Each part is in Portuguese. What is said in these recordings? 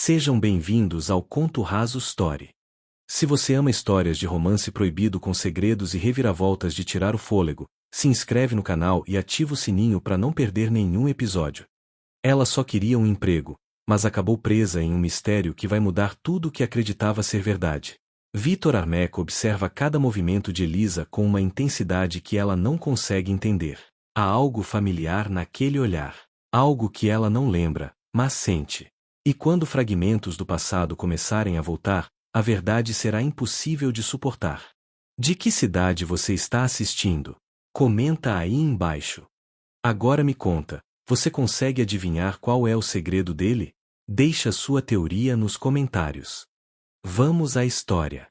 Sejam bem-vindos ao Conto Raso Story. Se você ama histórias de romance proibido com segredos e reviravoltas de tirar o fôlego, se inscreve no canal e ativa o sininho para não perder nenhum episódio. Ela só queria um emprego, mas acabou presa em um mistério que vai mudar tudo o que acreditava ser verdade. Vítor Armec observa cada movimento de Elisa com uma intensidade que ela não consegue entender. Há algo familiar naquele olhar. Algo que ela não lembra, mas sente. E quando fragmentos do passado começarem a voltar, a verdade será impossível de suportar. De que cidade você está assistindo? Comenta aí embaixo. Agora me conta, você consegue adivinhar qual é o segredo dele? Deixa sua teoria nos comentários. Vamos à história.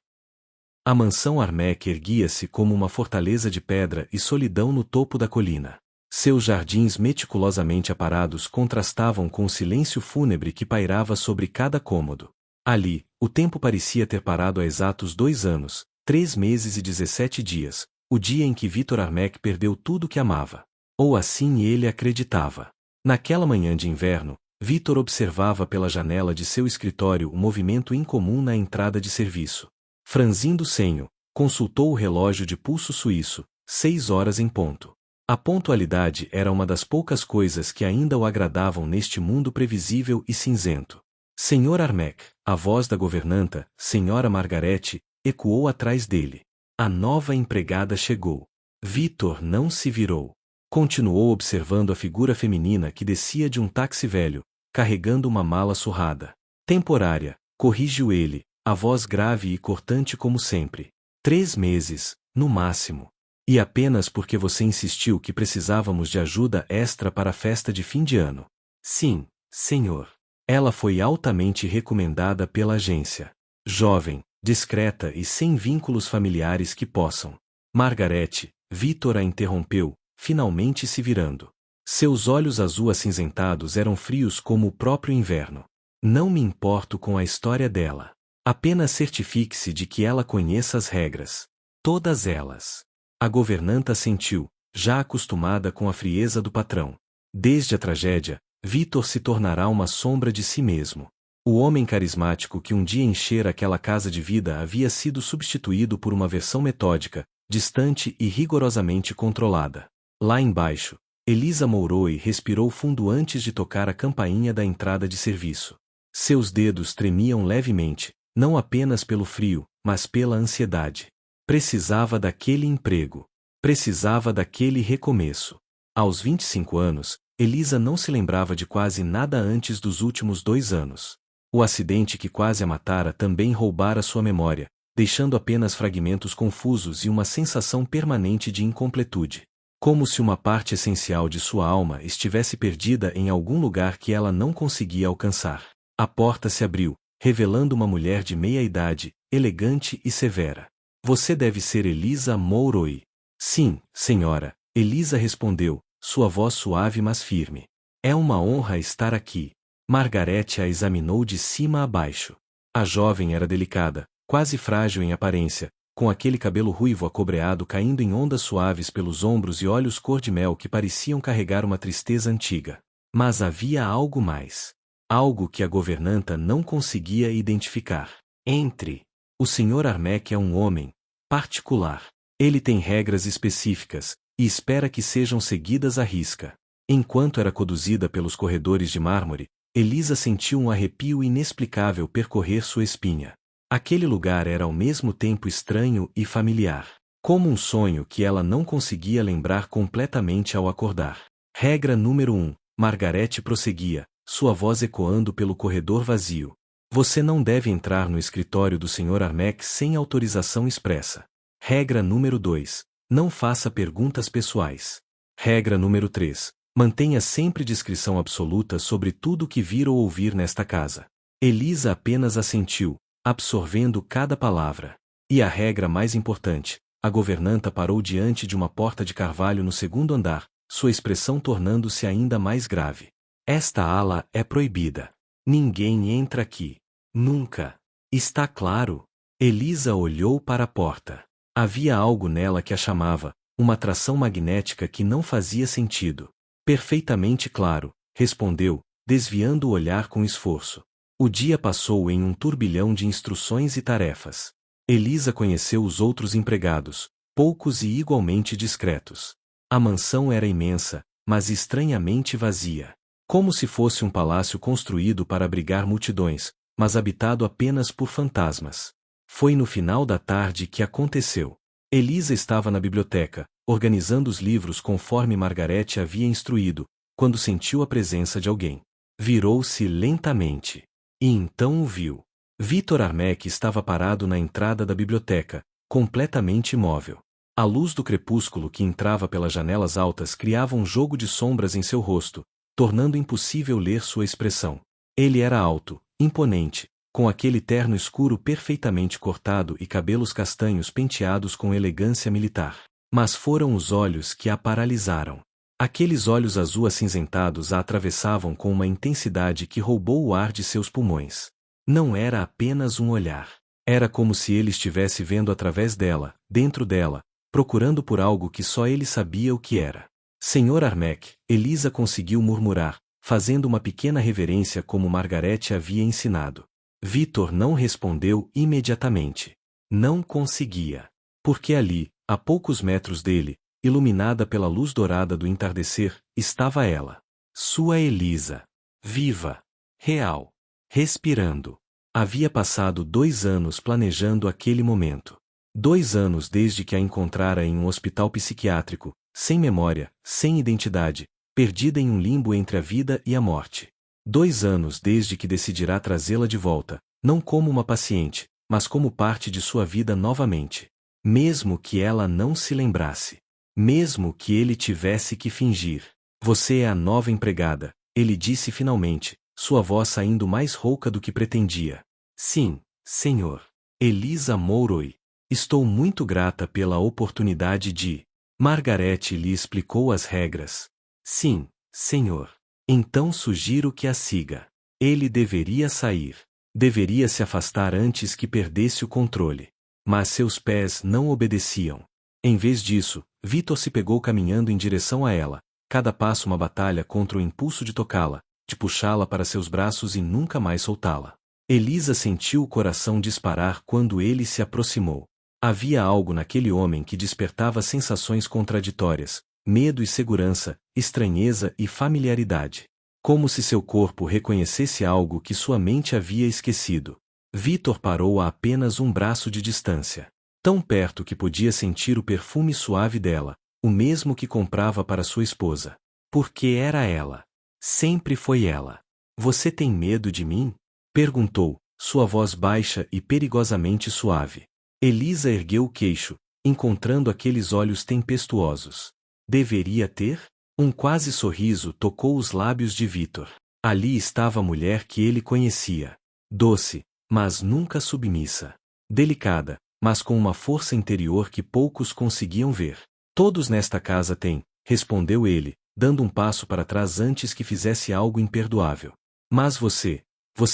A mansão Armec erguia-se como uma fortaleza de pedra e solidão no topo da colina. Seus jardins meticulosamente aparados contrastavam com o silêncio fúnebre que pairava sobre cada cômodo. Ali, o tempo parecia ter parado há exatos 2 anos, 3 meses e 17 dias, o dia em que Vítor Armec perdeu tudo que amava. Ou assim ele acreditava. Naquela manhã de inverno, Vítor observava pela janela de seu escritório o movimento incomum na entrada de serviço. Franzindo o senho, consultou o relógio de pulso suíço, 6 horas em ponto. A pontualidade era uma das poucas coisas que ainda o agradavam neste mundo previsível e cinzento. Senhor Armec, a voz da governanta, Senhora Margarete, ecoou atrás dele. A nova empregada chegou. Vítor não se virou. Continuou observando a figura feminina que descia de um táxi velho, carregando uma mala surrada. Temporária, corrigiu ele, a voz grave e cortante como sempre. 3 meses, no máximo. E apenas porque você insistiu que precisávamos de ajuda extra para a festa de fim de ano. Sim, senhor. Ela foi altamente recomendada pela agência. Jovem, discreta e sem vínculos familiares que possam. Margarete, Vítor a interrompeu, finalmente se virando. Seus olhos azul acinzentados eram frios como o próprio inverno. Não me importo com a história dela. Apenas certifique-se de que ela conheça as regras. Todas elas. A governanta sentiu, já acostumada com a frieza do patrão. Desde a tragédia, Vítor se tornará uma sombra de si mesmo. O homem carismático que um dia enchera aquela casa de vida havia sido substituído por uma versão metódica, distante e rigorosamente controlada. Lá embaixo, Elisa Mouroi respirou fundo antes de tocar a campainha da entrada de serviço. Seus dedos tremiam levemente, não apenas pelo frio, mas pela ansiedade. Precisava daquele emprego. Precisava daquele recomeço. Aos 25 anos, Elisa não se lembrava de quase nada antes dos últimos 2 anos. O acidente que quase a matara também roubara sua memória, deixando apenas fragmentos confusos e uma sensação permanente de incompletude. Como se uma parte essencial de sua alma estivesse perdida em algum lugar que ela não conseguia alcançar. A porta se abriu, revelando uma mulher de meia-idade, elegante e severa. Você deve ser Elisa Mouroi. Sim, senhora, Elisa respondeu, sua voz suave mas firme. É uma honra estar aqui. Margarete a examinou de cima a baixo. A jovem era delicada, quase frágil em aparência, com aquele cabelo ruivo acobreado caindo em ondas suaves pelos ombros e olhos cor-de-mel que pareciam carregar uma tristeza antiga. Mas havia algo mais. Algo que a governanta não conseguia identificar. Entre. O Sr. Armec é um homem particular. Ele tem regras específicas, e espera que sejam seguidas à risca. Enquanto era conduzida pelos corredores de mármore, Elisa sentiu um arrepio inexplicável percorrer sua espinha. Aquele lugar era ao mesmo tempo estranho e familiar. Como um sonho que ela não conseguia lembrar completamente ao acordar. Regra número 1, Margarete prosseguia, sua voz ecoando pelo corredor vazio. Você não deve entrar no escritório do Sr. Armec sem autorização expressa. Regra número 2. Não faça perguntas pessoais. Regra número 3. Mantenha sempre discrição absoluta sobre tudo que vir ou ouvir nesta casa. Elisa apenas assentiu, absorvendo cada palavra. E a regra mais importante, a governanta parou diante de uma porta de carvalho no 2º andar, sua expressão tornando-se ainda mais grave. Esta ala é proibida. Ninguém entra aqui. Nunca. Está claro? Elisa olhou para a porta. Havia algo nela que a chamava, uma atração magnética que não fazia sentido. Perfeitamente claro, respondeu, desviando o olhar com esforço. O dia passou em um turbilhão de instruções e tarefas. Elisa conheceu os outros empregados, poucos e igualmente discretos. A mansão era imensa, mas estranhamente vazia. Como se fosse um palácio construído para abrigar multidões, mas habitado apenas por fantasmas. Foi no final da tarde que aconteceu. Elisa estava na biblioteca, organizando os livros conforme Margarete havia instruído, quando sentiu a presença de alguém. Virou-se lentamente. E então o viu. Vitor Armec estava parado na entrada da biblioteca, completamente imóvel. A luz do crepúsculo que entrava pelas janelas altas criava um jogo de sombras em seu rosto, tornando impossível ler sua expressão. Ele era alto, imponente, com aquele terno escuro perfeitamente cortado e cabelos castanhos penteados com elegância militar. Mas foram os olhos que a paralisaram. Aqueles olhos azul acinzentados a atravessavam com uma intensidade que roubou o ar de seus pulmões. Não era apenas um olhar. Era como se ele estivesse vendo através dela, dentro dela, procurando por algo que só ele sabia o que era. Senhor Armec, Elisa conseguiu murmurar, fazendo uma pequena reverência como Margarete havia ensinado. Vitor não respondeu imediatamente. Não conseguia. Porque ali, a poucos metros dele, iluminada pela luz dourada do entardecer, estava ela. Sua Elisa. Viva. Real. Respirando. Havia passado 2 anos planejando aquele momento. 2 anos desde que a encontrara em um hospital psiquiátrico, sem memória, sem identidade, perdida em um limbo entre a vida e a morte. 2 anos desde que decidirá trazê-la de volta, não como uma paciente, mas como parte de sua vida novamente. Mesmo que ela não se lembrasse. Mesmo que ele tivesse que fingir. Você é a nova empregada, ele disse finalmente, sua voz saindo mais rouca do que pretendia. Sim, senhor. Elisa Mouroi. Estou muito grata pela oportunidade de... Margarete lhe explicou as regras. Sim, senhor. Então sugiro que a siga. Ele deveria sair. Deveria se afastar antes que perdesse o controle. Mas seus pés não obedeciam. Em vez disso, Vitor se pegou caminhando em direção a ela, cada passo uma batalha contra o impulso de tocá-la, de puxá-la para seus braços e nunca mais soltá-la. Elisa sentiu o coração disparar quando ele se aproximou. Havia algo naquele homem que despertava sensações contraditórias, medo e segurança, estranheza e familiaridade. Como se seu corpo reconhecesse algo que sua mente havia esquecido. Vitor parou a apenas um braço de distância. Tão perto que podia sentir o perfume suave dela, o mesmo que comprava para sua esposa. Porque era ela. Sempre foi ela. Você tem medo de mim? Perguntou, sua voz baixa e perigosamente suave. Elisa ergueu o queixo, encontrando aqueles olhos tempestuosos. Deveria ter? Um quase sorriso tocou os lábios de Vitor. Ali estava a mulher que ele conhecia. Doce, mas nunca submissa. Delicada, mas com uma força interior que poucos conseguiam ver. Todos nesta casa têm, respondeu ele, dando um passo para trás antes que fizesse algo imperdoável. Mas você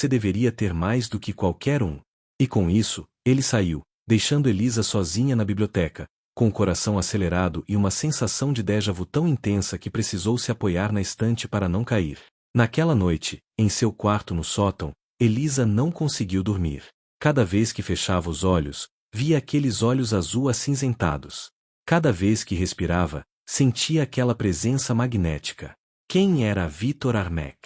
deveria ter mais do que qualquer um. E com isso, ele saiu, deixando Elisa sozinha na biblioteca, com o coração acelerado e uma sensação de déjà-vu tão intensa que precisou se apoiar na estante para não cair. Naquela noite, em seu quarto no sótão, Elisa não conseguiu dormir. Cada vez que fechava os olhos, via aqueles olhos azul acinzentados. Cada vez que respirava, sentia aquela presença magnética. Quem era Vitor Armec?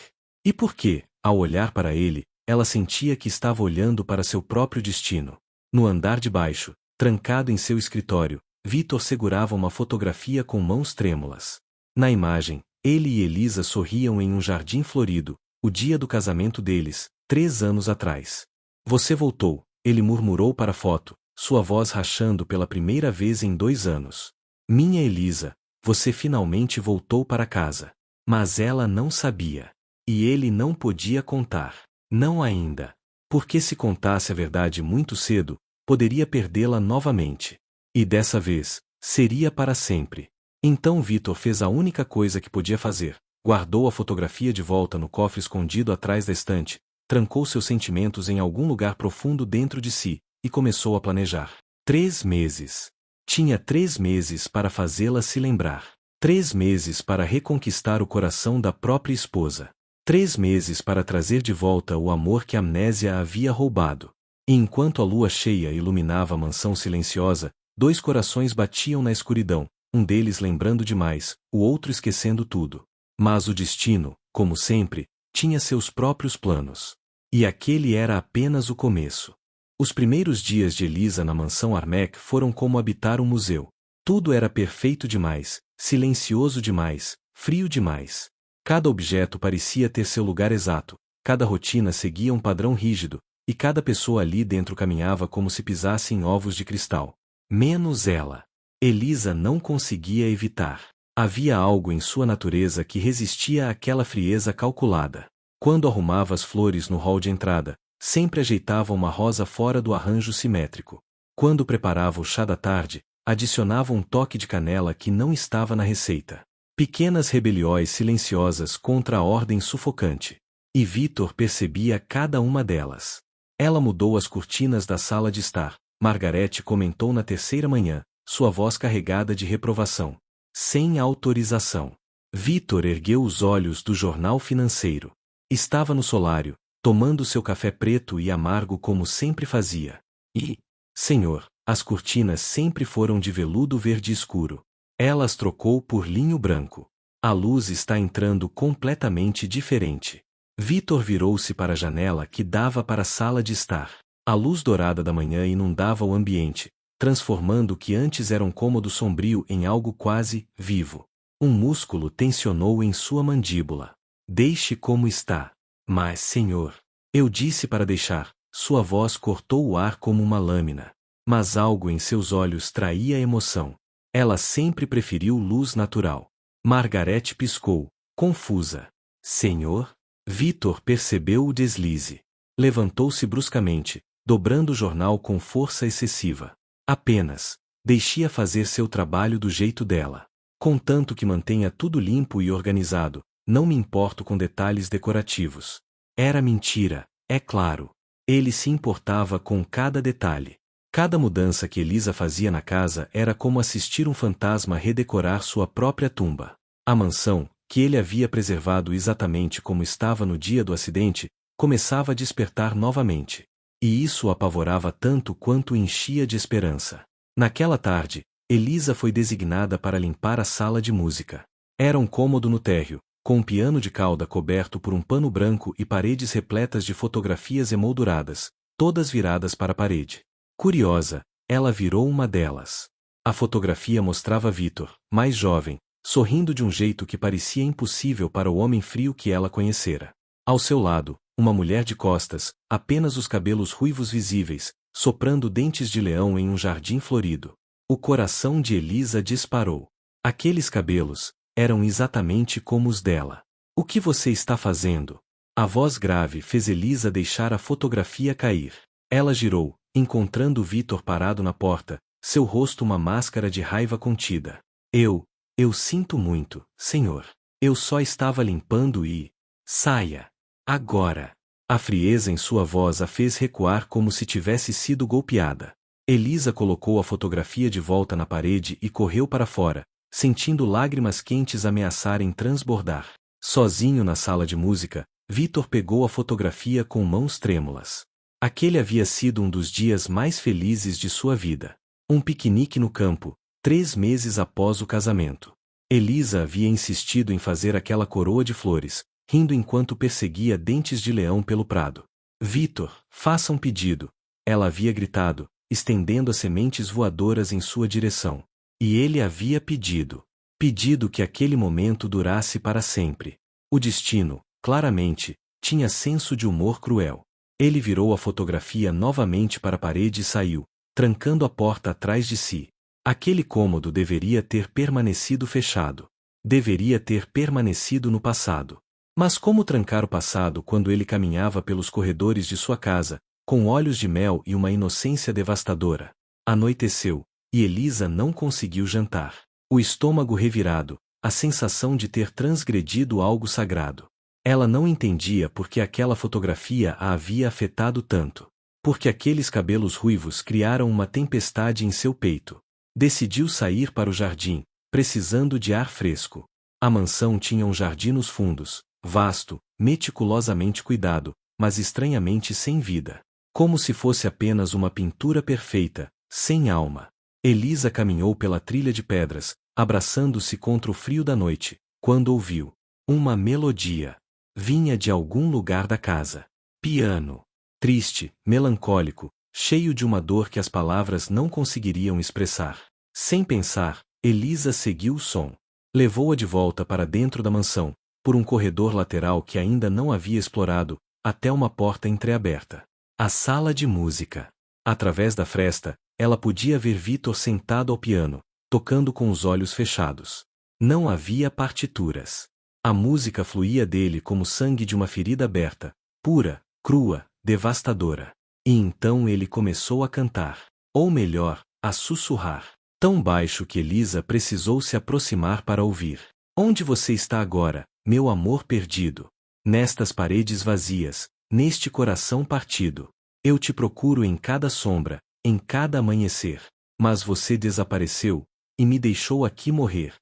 E por que, ao olhar para ele, ela sentia que estava olhando para seu próprio destino? No andar de baixo, trancado em seu escritório, Vitor segurava uma fotografia com mãos trêmulas. Na imagem, ele e Elisa sorriam em um jardim florido, o dia do casamento deles, 3 anos atrás. Você voltou, ele murmurou para a foto, sua voz rachando pela primeira vez em 2 anos. Minha Elisa, você finalmente voltou para casa. Mas ela não sabia. E ele não podia contar. Não ainda. Porque se contasse a verdade muito cedo, poderia perdê-la novamente. E dessa vez, seria para sempre. Então Vitor fez a única coisa que podia fazer. Guardou a fotografia de volta no cofre escondido atrás da estante, trancou seus sentimentos em algum lugar profundo dentro de si, e começou a planejar. 3 meses. Tinha 3 meses para fazê-la se lembrar. 3 meses para reconquistar o coração da própria esposa. 3 meses para trazer de volta o amor que a amnésia havia roubado. E enquanto a lua cheia iluminava a mansão silenciosa, 2 corações batiam na escuridão, um deles lembrando demais, o outro esquecendo tudo. Mas o destino, como sempre, tinha seus próprios planos. E aquele era apenas o começo. Os primeiros dias de Elisa na mansão Armec foram como habitar um museu. Tudo era perfeito demais, silencioso demais, frio demais. Cada objeto parecia ter seu lugar exato, cada rotina seguia um padrão rígido, e cada pessoa ali dentro caminhava como se pisasse em ovos de cristal. Menos ela. Elisa não conseguia evitar. Havia algo em sua natureza que resistia àquela frieza calculada. Quando arrumava as flores no hall de entrada, sempre ajeitava uma rosa fora do arranjo simétrico. Quando preparava o chá da tarde, adicionava um toque de canela que não estava na receita. Pequenas rebeliões silenciosas contra a ordem sufocante. E Vitor percebia cada uma delas. Ela mudou as cortinas da sala de estar, Margarete comentou na terceira manhã, sua voz carregada de reprovação. Sem autorização. Vitor ergueu os olhos do jornal financeiro. Estava no solário, tomando seu café preto e amargo como sempre fazia. E, senhor, as cortinas sempre foram de veludo verde escuro. Ela as trocou por linho branco. A luz está entrando completamente diferente. Vitor virou-se para a janela que dava para a sala de estar. A luz dourada da manhã inundava o ambiente, transformando o que antes era um cômodo sombrio em algo quase vivo. Um músculo tensionou em sua mandíbula. Deixe como está. Mas, senhor, eu disse para deixar. Sua voz cortou o ar como uma lâmina. Mas algo em seus olhos traía emoção. Ela sempre preferiu luz natural. Margarete piscou, confusa. Senhor? Vitor percebeu o deslize. Levantou-se bruscamente, dobrando o jornal com força excessiva. Apenas, deixe-a fazer seu trabalho do jeito dela. Contanto que mantenha tudo limpo e organizado, não me importo com detalhes decorativos. Era mentira, é claro. Ele se importava com cada detalhe. Cada mudança que Elisa fazia na casa era como assistir um fantasma redecorar sua própria tumba. A mansão, que ele havia preservado exatamente como estava no dia do acidente, começava a despertar novamente. E isso o apavorava tanto quanto o enchia de esperança. Naquela tarde, Elisa foi designada para limpar a sala de música. Era um cômodo no térreo, com um piano de cauda coberto por um pano branco e paredes repletas de fotografias emolduradas, todas viradas para a parede. Curiosa, ela virou uma delas. A fotografia mostrava Vitor, mais jovem, sorrindo de um jeito que parecia impossível para o homem frio que ela conhecera. Ao seu lado, uma mulher de costas, apenas os cabelos ruivos visíveis, soprando dentes de leão em um jardim florido. O coração de Elisa disparou. Aqueles cabelos eram exatamente como os dela. O que você está fazendo? A voz grave fez Elisa deixar a fotografia cair. Ela girou, encontrando Vitor parado na porta, seu rosto uma máscara de raiva contida. Eu sinto muito, senhor. Eu só estava limpando e... Saia. Agora. A frieza em sua voz a fez recuar como se tivesse sido golpeada. Elisa colocou a fotografia de volta na parede e correu para fora, sentindo lágrimas quentes ameaçarem transbordar. Sozinho na sala de música, Vitor pegou a fotografia com mãos trêmulas. Aquele havia sido um dos dias mais felizes de sua vida. Um piquenique no campo, 3 meses após o casamento. Elisa havia insistido em fazer aquela coroa de flores, rindo enquanto perseguia dentes de leão pelo prado. Vitor, faça um pedido. Ela havia gritado, estendendo as sementes voadoras em sua direção. E ele havia pedido. Pedido que aquele momento durasse para sempre. O destino, claramente, tinha senso de humor cruel. Ele virou a fotografia novamente para a parede e saiu, trancando a porta atrás de si. Aquele cômodo deveria ter permanecido fechado. Deveria ter permanecido no passado. Mas como trancar o passado quando ele caminhava pelos corredores de sua casa, com olhos de mel e uma inocência devastadora? Anoiteceu, e Elisa não conseguiu jantar. O estômago revirado, a sensação de ter transgredido algo sagrado. Ela não entendia por que aquela fotografia a havia afetado tanto. Porque aqueles cabelos ruivos criaram uma tempestade em seu peito. Decidiu sair para o jardim, precisando de ar fresco. A mansão tinha um jardim nos fundos, vasto, meticulosamente cuidado, mas estranhamente sem vida. Como se fosse apenas uma pintura perfeita, sem alma. Elisa caminhou pela trilha de pedras, abraçando-se contra o frio da noite, quando ouviu uma melodia. Vinha de algum lugar da casa. Piano. Triste, melancólico, cheio de uma dor que as palavras não conseguiriam expressar. Sem pensar, Elisa seguiu o som. Levou-a de volta para dentro da mansão, por um corredor lateral que ainda não havia explorado, até uma porta entreaberta. A sala de música. Através da fresta, ela podia ver Vítor sentado ao piano, tocando com os olhos fechados. Não havia partituras. A música fluía dele como sangue de uma ferida aberta, pura, crua, devastadora. E então ele começou a cantar. Ou melhor, a sussurrar. Tão baixo que Elisa precisou se aproximar para ouvir. Onde você está agora, meu amor perdido? Nestas paredes vazias, neste coração partido. Eu te procuro em cada sombra, em cada amanhecer. Mas você desapareceu, e me deixou aqui morrer.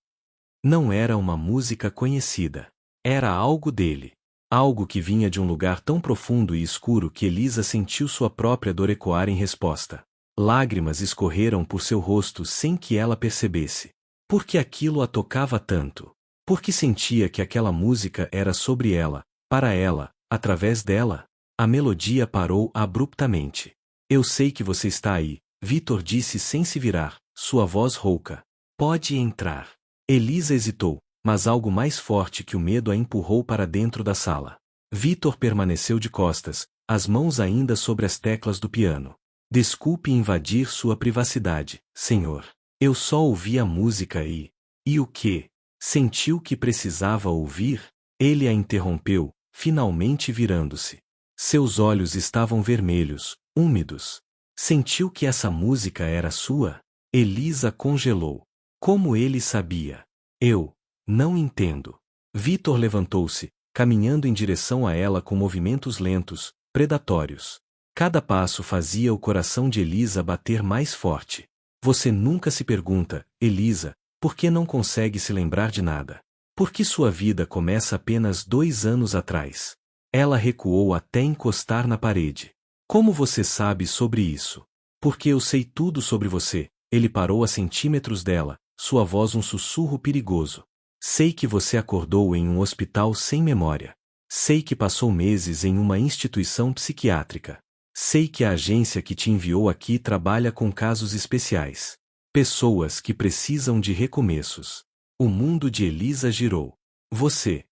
Não era uma música conhecida. Era algo dele. Algo que vinha de um lugar tão profundo e escuro que Elisa sentiu sua própria dor ecoar em resposta. Lágrimas escorreram por seu rosto sem que ela percebesse. Por que aquilo a tocava tanto? Porque sentia que aquela música era sobre ela, para ela, através dela? A melodia parou abruptamente. Eu sei que você está aí, Vítor disse sem se virar, sua voz rouca. Pode entrar. Elisa hesitou, mas algo mais forte que o medo a empurrou para dentro da sala. Vítor permaneceu de costas, as mãos ainda sobre as teclas do piano. Desculpe invadir sua privacidade, senhor. Eu só ouvi a música e... E o quê? Sentiu que precisava ouvir? Ele a interrompeu, finalmente virando-se. Seus olhos estavam vermelhos, úmidos. Sentiu que essa música era sua? Elisa congelou. Como ele sabia? Eu não entendo. Vítor levantou-se, caminhando em direção a ela com movimentos lentos, predatórios. Cada passo fazia o coração de Elisa bater mais forte. Você nunca se pergunta, Elisa, por que não consegue se lembrar de nada? Por que sua vida começa apenas 2 anos atrás? Ela recuou até encostar na parede. Como você sabe sobre isso? Porque eu sei tudo sobre você. Ele parou a centímetros dela, sua voz um sussurro perigoso. Sei que você acordou em um hospital sem memória. Sei que passou meses em uma instituição psiquiátrica. Sei que a agência que te enviou aqui trabalha com casos especiais. Pessoas que precisam de recomeços. O mundo de Elisa girou. Você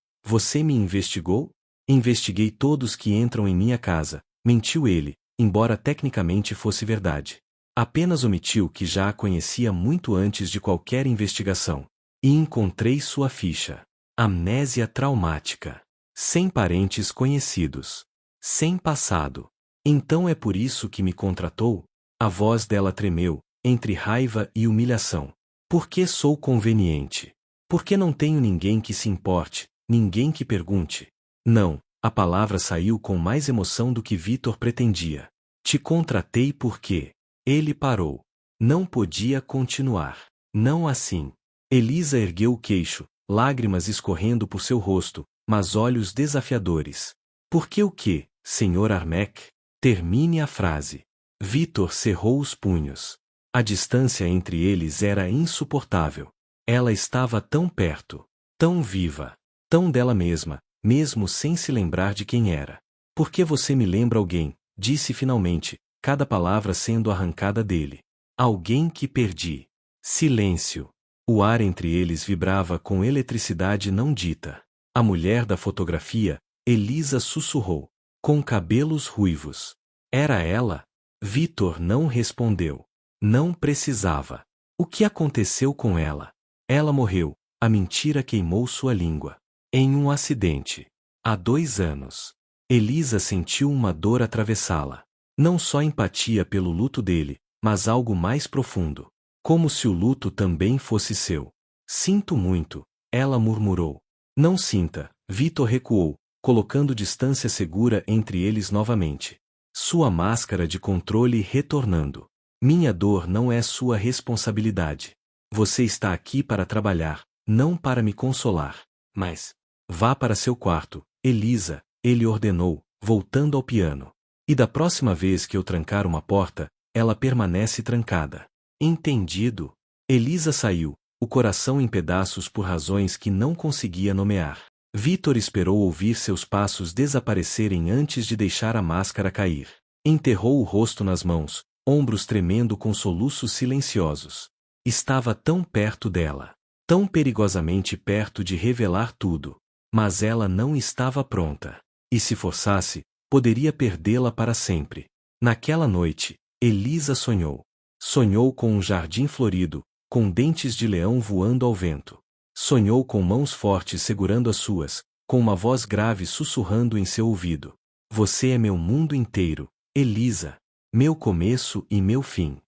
me investigou? Investiguei todos que entram em minha casa, mentiu ele, embora tecnicamente fosse verdade. Apenas omitiu que já a conhecia muito antes de qualquer investigação. E encontrei sua ficha. Amnésia traumática. Sem parentes conhecidos. Sem passado. Então é por isso que me contratou? A voz dela tremeu, entre raiva e humilhação. Por que sou conveniente? Por que não tenho ninguém que se importe, ninguém que pergunte? Não, a palavra saiu com mais emoção do que Vítor pretendia. Te contratei porque... Ele parou. Não podia continuar. Não assim. Elisa ergueu o queixo, lágrimas escorrendo por seu rosto, mas olhos desafiadores. Por que o quê, Sr. Armec? Termine a frase. Vítor cerrou os punhos. A distância entre eles era insuportável. Ela estava tão perto, tão viva, tão dela mesma, mesmo sem se lembrar de quem era. Por que você me lembra alguém? Disse finalmente, cada palavra sendo arrancada dele. Alguém que perdi. Silêncio. O ar entre eles vibrava com eletricidade não dita. A mulher da fotografia, Elisa sussurrou. Com cabelos ruivos. Era ela? Vítor não respondeu. Não precisava. O que aconteceu com ela? Ela morreu. A mentira queimou sua língua. Em um acidente. Há 2 anos. Elisa sentiu uma dor atravessá-la. Não só empatia pelo luto dele, mas algo mais profundo. Como se o luto também fosse seu. Sinto muito, ela murmurou. Não sinta, Vítor recuou, colocando distância segura entre eles novamente. Sua máscara de controle retornando. Minha dor não é sua responsabilidade. Você está aqui para trabalhar, não para me consolar. Mas Vá para seu quarto, Elisa, ele ordenou, voltando ao piano. E da próxima vez que eu trancar uma porta, ela permanece trancada. Entendido? Elisa saiu, o coração em pedaços por razões que não conseguia nomear. Vítor esperou ouvir seus passos desaparecerem antes de deixar a máscara cair. Enterrou o rosto nas mãos, ombros tremendo com soluços silenciosos. Estava tão perto dela. Tão perigosamente perto de revelar tudo. Mas ela não estava pronta. E se forçasse, poderia perdê-la para sempre. Naquela noite, Elisa sonhou. Sonhou com um jardim florido, com dentes de leão voando ao vento. Sonhou com mãos fortes segurando as suas, com uma voz grave sussurrando em seu ouvido. Você é meu mundo inteiro, Elisa. Meu começo e meu fim.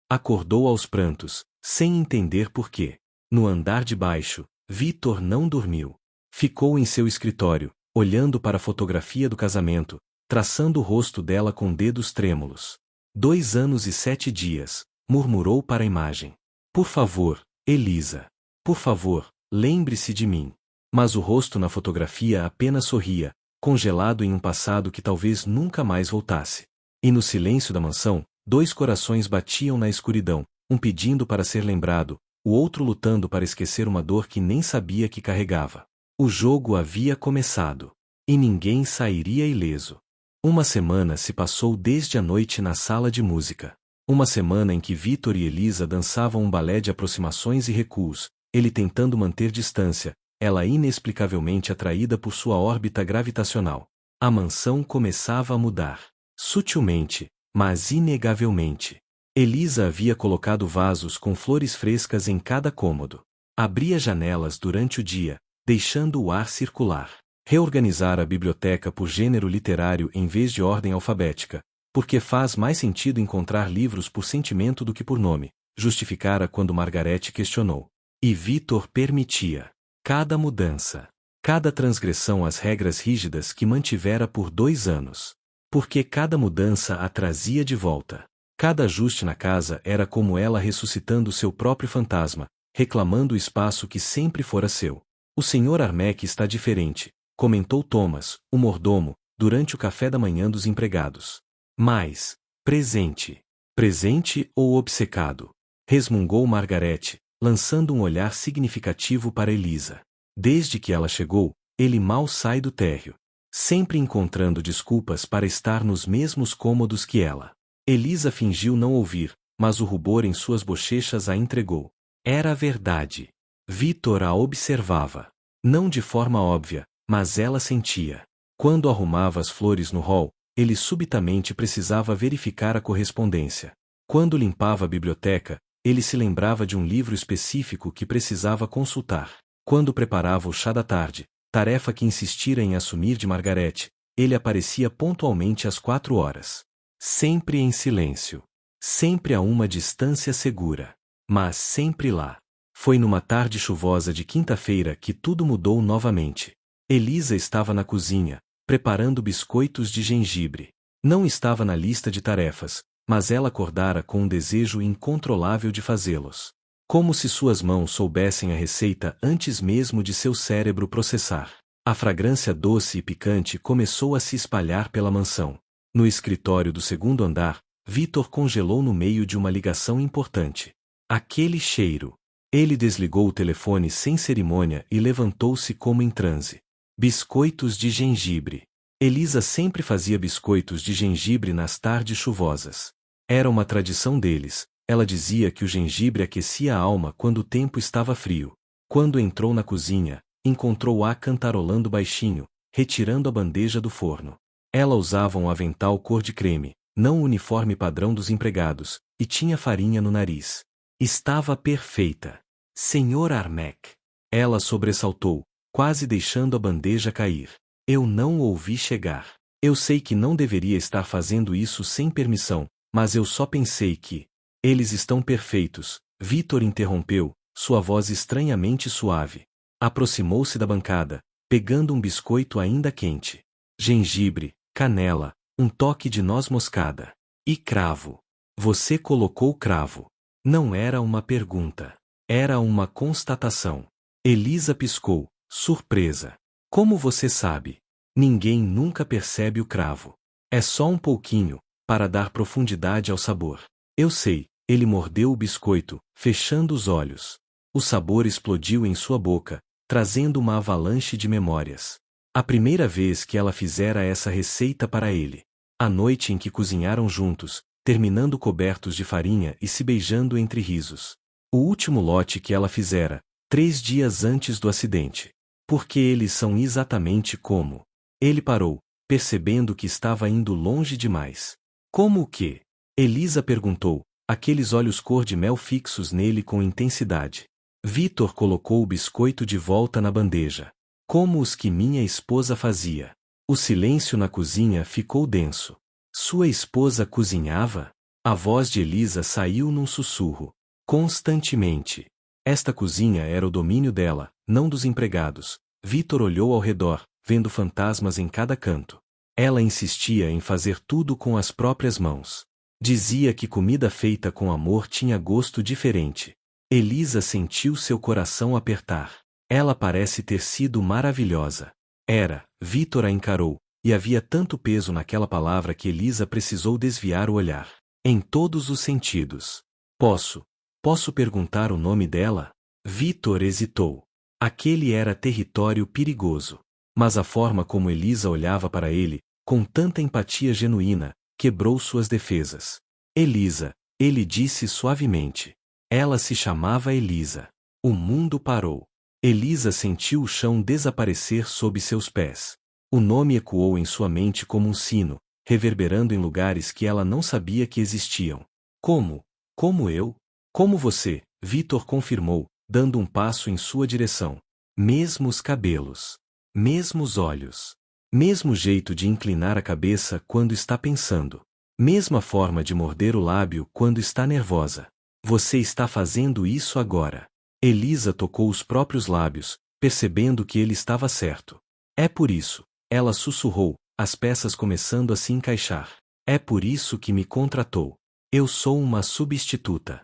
Acordou aos prantos, sem entender por quê. No andar de baixo, Vítor não dormiu. Ficou em seu escritório, olhando para a fotografia do casamento, traçando o rosto dela com dedos trêmulos. 2 anos e 7 dias, murmurou para a imagem. Por favor, Elisa. Por favor, lembre-se de mim. Mas o rosto na fotografia apenas sorria, congelado em um passado que talvez nunca mais voltasse. E no silêncio da mansão, 2 corações batiam na escuridão, um pedindo para ser lembrado, o outro lutando para esquecer uma dor que nem sabia que carregava. O jogo havia começado. E ninguém sairia ileso. Uma semana se passou desde a noite na sala de música. Uma semana em que Vítor e Elisa dançavam um balé de aproximações e recuos, ele tentando manter distância, ela inexplicavelmente atraída por sua órbita gravitacional. A mansão começava a mudar. Sutilmente, mas inegavelmente. Elisa havia colocado vasos com flores frescas em cada cômodo. Abria janelas durante o dia, deixando o ar circular. Reorganizara a biblioteca por gênero literário em vez de ordem alfabética, porque faz mais sentido encontrar livros por sentimento do que por nome, justificara quando Margarete questionou. E Vítor permitia. Cada mudança. Cada transgressão às regras rígidas que mantivera por 2 anos. Porque cada mudança a trazia de volta. Cada ajuste na casa era como ela ressuscitando seu próprio fantasma, reclamando o espaço que sempre fora seu. O Sr. Armec está diferente, comentou Thomas, o mordomo, durante o café da manhã dos empregados. Mais presente. Presente ou obcecado? Resmungou Margarete, lançando um olhar significativo para Elisa. Desde que ela chegou, ele mal sai do térreo. Sempre encontrando desculpas para estar nos mesmos cômodos que ela. Elisa fingiu não ouvir, mas o rubor em suas bochechas a entregou. Era a verdade. Vítor a observava. Não de forma óbvia, mas ela sentia. Quando arrumava as flores no hall, ele subitamente precisava verificar a correspondência. Quando limpava a biblioteca, ele se lembrava de um livro específico que precisava consultar. Quando preparava o chá da tarde, tarefa que insistira em assumir de Margarete, ele aparecia pontualmente às 4 horas. Sempre em silêncio. Sempre a uma distância segura. Mas sempre lá. Foi numa tarde chuvosa de quinta-feira que tudo mudou novamente. Elisa estava na cozinha, preparando biscoitos de gengibre. Não estava na lista de tarefas, mas ela acordara com um desejo incontrolável de fazê-los. Como se suas mãos soubessem a receita antes mesmo de seu cérebro processar. A fragrância doce e picante começou a se espalhar pela mansão. No escritório do 2º andar, Vítor congelou no meio de uma ligação importante. Aquele cheiro. Ele desligou o telefone sem cerimônia e levantou-se como em transe. Biscoitos de gengibre. Elisa sempre fazia biscoitos de gengibre nas tardes chuvosas. Era uma tradição deles. Ela dizia que o gengibre aquecia a alma quando o tempo estava frio. Quando entrou na cozinha, encontrou-a cantarolando baixinho, retirando a bandeja do forno. Ela usava um avental cor de creme, não o uniforme padrão dos empregados, e tinha farinha no nariz. Estava perfeita. Senhor Armec. Ela sobressaltou, quase deixando a bandeja cair. Eu não o ouvi chegar. Eu sei que não deveria estar fazendo isso sem permissão, mas eu só pensei que... Eles estão perfeitos, Vítor interrompeu, sua voz estranhamente suave. Aproximou-se da bancada, pegando um biscoito ainda quente. Gengibre, canela, um toque de noz moscada. E cravo. Você colocou cravo. Não era uma pergunta. Era uma constatação. Elisa piscou, surpresa. Como você sabe? Ninguém nunca percebe o cravo. É só um pouquinho, para dar profundidade ao sabor. Eu sei, ele mordeu o biscoito, fechando os olhos. O sabor explodiu em sua boca, trazendo uma avalanche de memórias. A primeira vez que ela fizera essa receita para ele. A noite em que cozinharam juntos, terminando cobertos de farinha e se beijando entre risos. O último lote que ela fizera, 3 dias antes do acidente. Porque eles são exatamente como. Ele parou, percebendo que estava indo longe demais. Como o quê? Elisa perguntou, aqueles olhos cor-de-mel fixos nele com intensidade. Vitor colocou o biscoito de volta na bandeja. Como os que minha esposa fazia. O silêncio na cozinha ficou denso. Sua esposa cozinhava? A voz de Elisa saiu num sussurro. Constantemente. Esta cozinha era o domínio dela, não dos empregados. Vitor olhou ao redor, vendo fantasmas em cada canto. Ela insistia em fazer tudo com as próprias mãos. Dizia que comida feita com amor tinha gosto diferente. Elisa sentiu seu coração apertar. Ela parece ter sido maravilhosa. Era, Vitor a encarou, e havia tanto peso naquela palavra que Elisa precisou desviar o olhar. Em todos os sentidos. Posso perguntar o nome dela? Vitor hesitou. Aquele era território perigoso. Mas a forma como Elisa olhava para ele, com tanta empatia genuína, quebrou suas defesas. Elisa, ele disse suavemente. Ela se chamava Elisa. O mundo parou. Elisa sentiu o chão desaparecer sob seus pés. O nome ecoou em sua mente como um sino, reverberando em lugares que ela não sabia que existiam. Como? Como eu? Como você? Vitor confirmou, dando um passo em sua direção. Mesmos cabelos. Mesmos olhos. Mesmo jeito de inclinar a cabeça quando está pensando. Mesma forma de morder o lábio quando está nervosa. Você está fazendo isso agora. Elisa tocou os próprios lábios, percebendo que ele estava certo. É por isso, ela sussurrou, as peças começando a se encaixar. É por isso que me contratou. Eu sou uma substituta.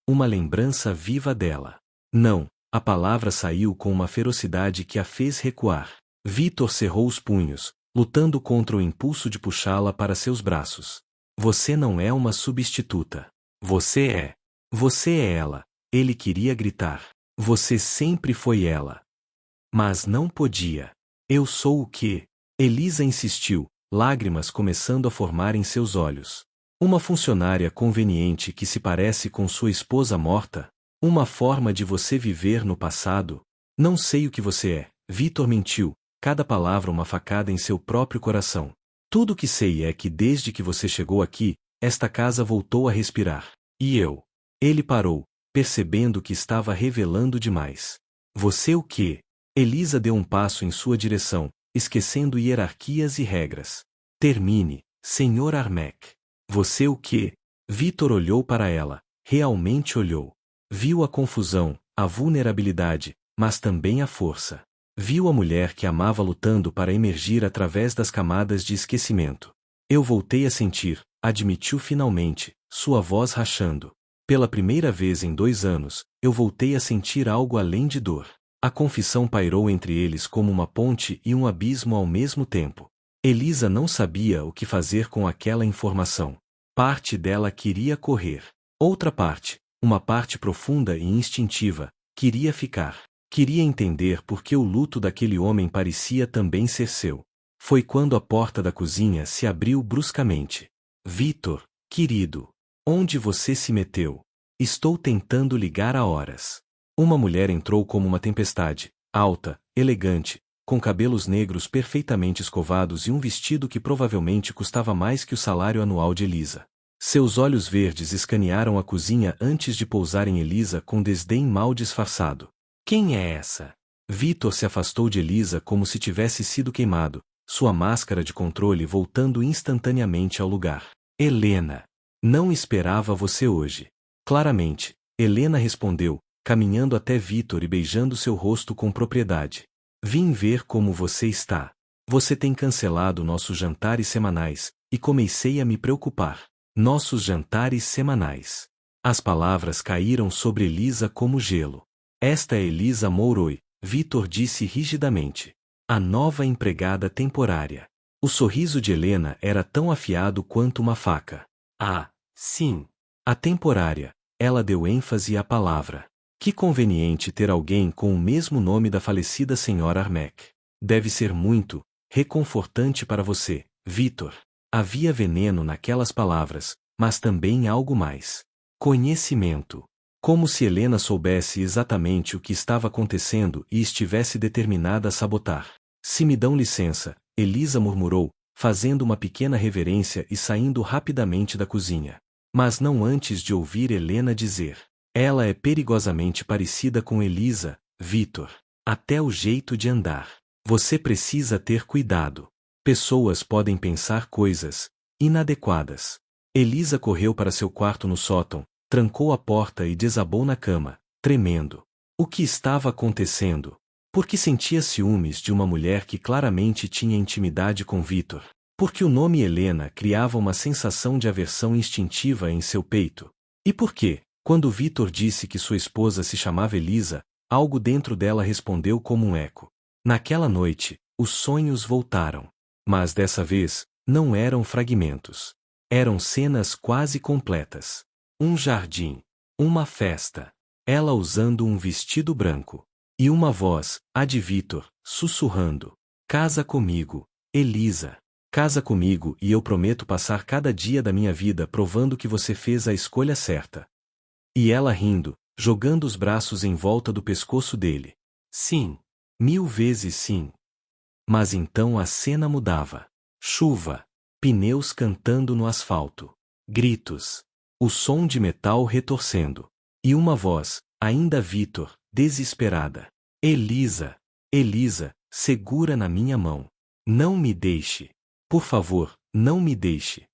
Uma lembrança viva dela. Não, a palavra saiu com uma ferocidade que a fez recuar. Vitor cerrou os punhos, lutando contra o impulso de puxá-la para seus braços. Você não é uma substituta. Você é. Você é ela. Ele queria gritar. Você sempre foi ela. Mas não podia. Eu sou o quê? Elisa insistiu, lágrimas começando a formar em seus olhos. Uma funcionária conveniente que se parece com sua esposa morta? Uma forma de você viver no passado? Não sei o que você é. Vitor mentiu, cada palavra uma facada em seu próprio coração. Tudo o que sei é que desde que você chegou aqui, esta casa voltou a respirar. E eu? Ele parou, percebendo que estava revelando demais. Você o quê? Elisa deu um passo em sua direção, esquecendo hierarquias e regras. Termine, Sr. Armek. Você o quê? Vitor olhou para ela, realmente olhou. Viu a confusão, a vulnerabilidade, mas também a força. Viu a mulher que amava lutando para emergir através das camadas de esquecimento. Eu voltei a sentir, admitiu finalmente, sua voz rachando. Pela primeira vez em 2 anos, eu voltei a sentir algo além de dor. A confissão pairou entre eles como uma ponte e um abismo ao mesmo tempo. Elisa não sabia o que fazer com aquela informação. Parte dela queria correr. Outra parte, uma parte profunda e instintiva, queria ficar. Queria entender por que o luto daquele homem parecia também ser seu. Foi quando a porta da cozinha se abriu bruscamente. Vitor, querido, onde você se meteu? Estou tentando ligar há horas. Uma mulher entrou como uma tempestade, alta, elegante, com cabelos negros perfeitamente escovados e um vestido que provavelmente custava mais que o salário anual de Elisa. Seus olhos verdes escanearam a cozinha antes de pousar em Elisa com desdém mal disfarçado. Quem é essa? Vitor se afastou de Elisa como se tivesse sido queimado, sua máscara de controle voltando instantaneamente ao lugar. Helena. Não esperava você hoje. Claramente, Helena respondeu, caminhando até Vitor e beijando seu rosto com propriedade. Vim ver como você está. Você tem cancelado nossos jantares semanais, e comecei a me preocupar. Nossos jantares semanais. As palavras caíram sobre Elisa como gelo. Esta é Elisa Mouroi, Vitor disse rigidamente. A nova empregada temporária. O sorriso de Helena era tão afiado quanto uma faca. Ah, sim. A temporária. Ela deu ênfase à palavra. Que conveniente ter alguém com o mesmo nome da falecida senhora Armec. Deve ser muito reconfortante para você, Vitor. Havia veneno naquelas palavras, mas também algo mais. Conhecimento. Como se Helena soubesse exatamente o que estava acontecendo e estivesse determinada a sabotar. Se me dão licença, Elisa murmurou, fazendo uma pequena reverência e saindo rapidamente da cozinha. Mas não antes de ouvir Helena dizer. Ela é perigosamente parecida com Elisa, Vitor. Até o jeito de andar. Você precisa ter cuidado. Pessoas podem pensar coisas inadequadas. Elisa correu para seu quarto no sótão, trancou a porta e desabou na cama, tremendo. O que estava acontecendo? Porque sentia ciúmes de uma mulher que claramente tinha intimidade com Vitor. Porque o nome Helena criava uma sensação de aversão instintiva em seu peito. E por quê? Quando Vitor disse que sua esposa se chamava Elisa, algo dentro dela respondeu como um eco. Naquela noite, os sonhos voltaram. Mas dessa vez, não eram fragmentos. Eram cenas quase completas. Um jardim. Uma festa. Ela usando um vestido branco. E uma voz, a de Vitor, sussurrando. Casa comigo, Elisa. Casa comigo e eu prometo passar cada dia da minha vida provando que você fez a escolha certa. E ela rindo, jogando os braços em volta do pescoço dele. Sim. 1000 vezes sim. Mas então a cena mudava. Chuva. Pneus cantando no asfalto. Gritos. O som de metal retorcendo. E uma voz, ainda Vitor, desesperada. Elisa. Elisa, segura na minha mão. Não me deixe. Por favor, não me deixe.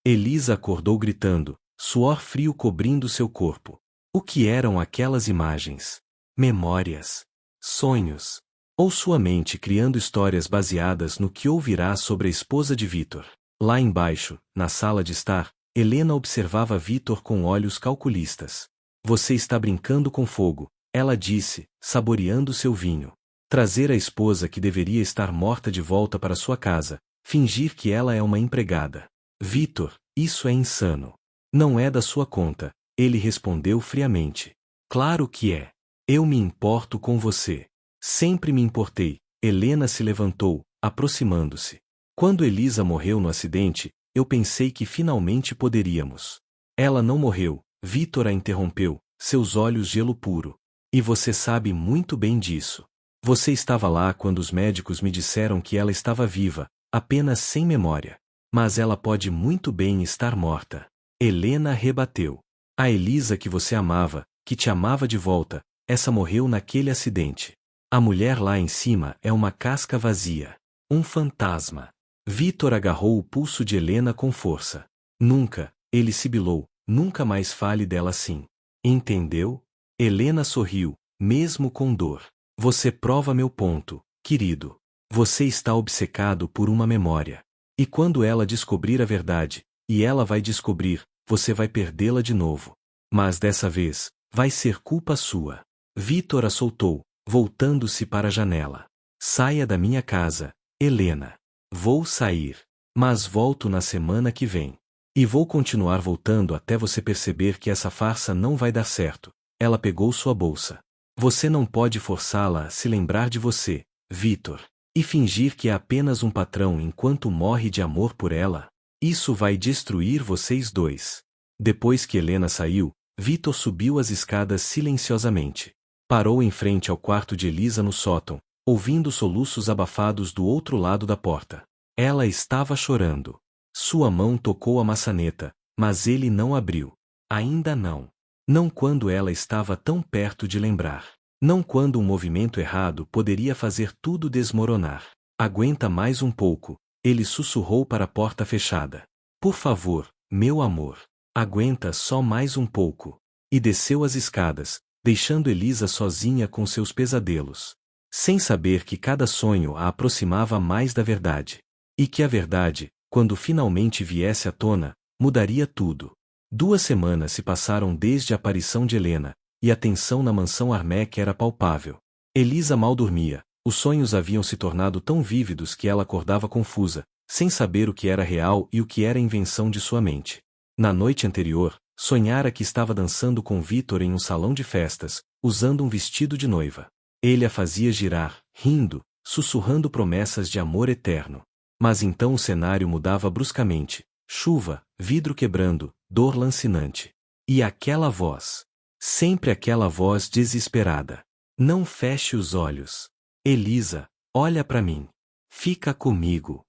Elisa acordou gritando, suor frio cobrindo seu corpo. O que eram aquelas imagens? Memórias. Sonhos. Ou sua mente criando histórias baseadas no que ouvirá sobre a esposa de Vitor. Lá embaixo, na sala de estar, Helena observava Vitor com olhos calculistas. Você está brincando com fogo, ela disse, saboreando seu vinho. Trazer a esposa que deveria estar morta de volta para sua casa, fingir que ela é uma empregada. Vitor, isso é insano. Não é da sua conta, ele respondeu friamente. Claro que é. Eu me importo com você. Sempre me importei. Helena se levantou, aproximando-se. Quando Elisa morreu no acidente, eu pensei que finalmente poderíamos. Ela não morreu, Vitor a interrompeu, seus olhos gelo puro. E você sabe muito bem disso. Você estava lá quando os médicos me disseram que ela estava viva, apenas sem memória. Mas ela pode muito bem estar morta. Helena rebateu. A Elisa que você amava, que te amava de volta, essa morreu naquele acidente. A mulher lá em cima é uma casca vazia. Um fantasma. Vitor agarrou o pulso de Helena com força. Nunca, ele sibilou, nunca mais fale dela assim. Entendeu? Helena sorriu, mesmo com dor. Você prova meu ponto, querido. Você está obcecado por uma memória. E quando ela descobrir a verdade, e ela vai descobrir, você vai perdê-la de novo. Mas dessa vez, vai ser culpa sua. Vitor a soltou, voltando-se para a janela. Saia da minha casa, Helena. Vou sair. Mas volto na semana que vem. E vou continuar voltando até você perceber que essa farsa não vai dar certo. Ela pegou sua bolsa. Você não pode forçá-la a se lembrar de você, Vitor. E fingir que é apenas um patrão enquanto morre de amor por ela. Isso vai destruir vocês dois. Depois que Helena saiu, Vitor subiu as escadas silenciosamente. Parou em frente ao quarto de Elisa no sótão, ouvindo soluços abafados do outro lado da porta. Ela estava chorando. Sua mão tocou a maçaneta, mas ele não abriu. Ainda não. Não quando ela estava tão perto de lembrar. Não quando um movimento errado poderia fazer tudo desmoronar. Aguenta mais um pouco, ele sussurrou para a porta fechada. Por favor, meu amor. Aguenta só mais um pouco. E desceu as escadas, deixando Elisa sozinha com seus pesadelos. Sem saber que cada sonho a aproximava mais da verdade. E que a verdade, quando finalmente viesse à tona, mudaria tudo. 2 semanas se passaram desde a aparição de Helena, e a tensão na mansão Armec era palpável. Elisa mal dormia, Os sonhos haviam se tornado tão vívidos que ela acordava confusa, sem saber o que era real e o que era invenção de sua mente. Na noite anterior, sonhara que estava dançando com Vitor em um salão de festas, usando um vestido de noiva. Ele a fazia girar, rindo, sussurrando promessas de amor eterno. Mas então o cenário mudava bruscamente. Chuva, vidro quebrando, dor lancinante. E aquela voz. Sempre aquela voz desesperada. Não feche os olhos. Elisa, olha para mim. Fica comigo.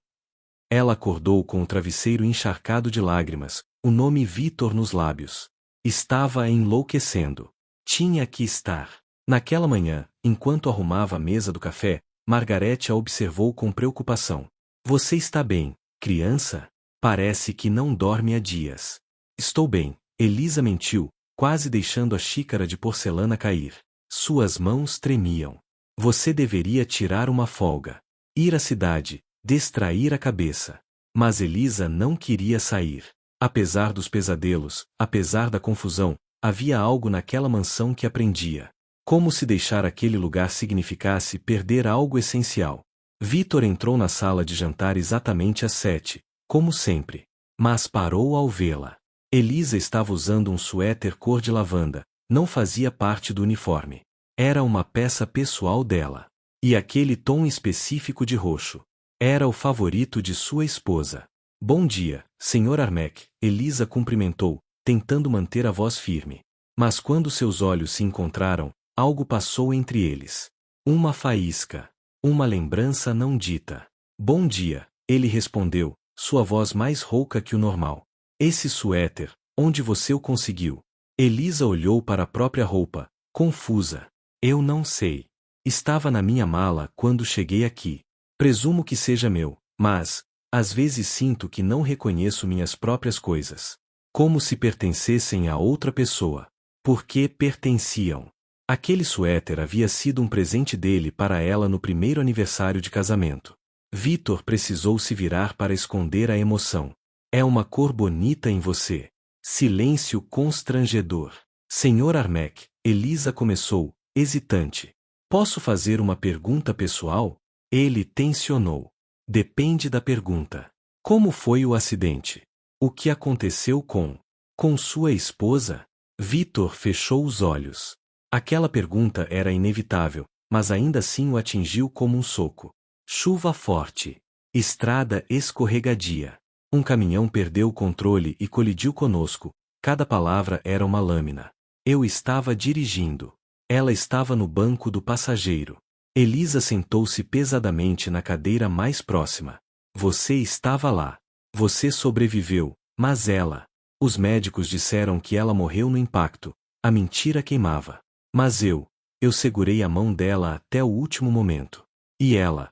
Ela acordou com o travesseiro encharcado de lágrimas, o nome Vitor nos lábios. Estava enlouquecendo. Tinha que estar. Naquela manhã, enquanto arrumava a mesa do café, Margarete a observou com preocupação. Você está bem, criança? Parece que não dorme há dias. Estou bem, Elisa mentiu, quase deixando a xícara de porcelana cair. Suas mãos tremiam. Você deveria tirar uma folga. Ir à cidade, distrair a cabeça. Mas Elisa não queria sair. Apesar dos pesadelos, apesar da confusão, havia algo naquela mansão que a prendia. Como se deixar aquele lugar significasse perder algo essencial. Vitor entrou na sala de jantar exatamente às 7, como sempre. Mas parou ao vê-la. Elisa estava usando um suéter cor de lavanda, não fazia parte do uniforme. Era uma peça pessoal dela. E aquele tom específico de roxo. Era o favorito de sua esposa. Bom dia, Sr. Armec, Elisa cumprimentou, tentando manter a voz firme. Mas quando seus olhos se encontraram, algo passou entre eles. Uma faísca. Uma lembrança não dita. Bom dia, ele respondeu, sua voz mais rouca que o normal. Esse suéter, onde você o conseguiu? Elisa olhou para a própria roupa, confusa. Eu não sei. Estava na minha mala quando cheguei aqui. Presumo que seja meu, mas, às vezes sinto que não reconheço minhas próprias coisas. Como se pertencessem a outra pessoa. Porque pertenciam. Aquele suéter havia sido um presente dele para ela no primeiro aniversário de casamento. Vitor precisou se virar para esconder a emoção. É uma cor bonita em você. Silêncio constrangedor. Sr. Armec, Elisa começou, hesitante. Posso fazer uma pergunta pessoal? Ele tensionou. Depende da pergunta. Como foi o acidente? O que aconteceu com sua esposa? Vitor fechou os olhos. Aquela pergunta era inevitável, mas ainda assim o atingiu como um soco. Chuva forte. Estrada escorregadia. Um caminhão perdeu o controle e colidiu conosco. Cada palavra era uma lâmina. Eu estava dirigindo. Ela estava no banco do passageiro. Elisa sentou-se pesadamente na cadeira mais próxima. Você estava lá. Você sobreviveu, mas ela... Os médicos disseram que ela morreu no impacto. A mentira queimava. Mas eu segurei a mão dela até o último momento. E ela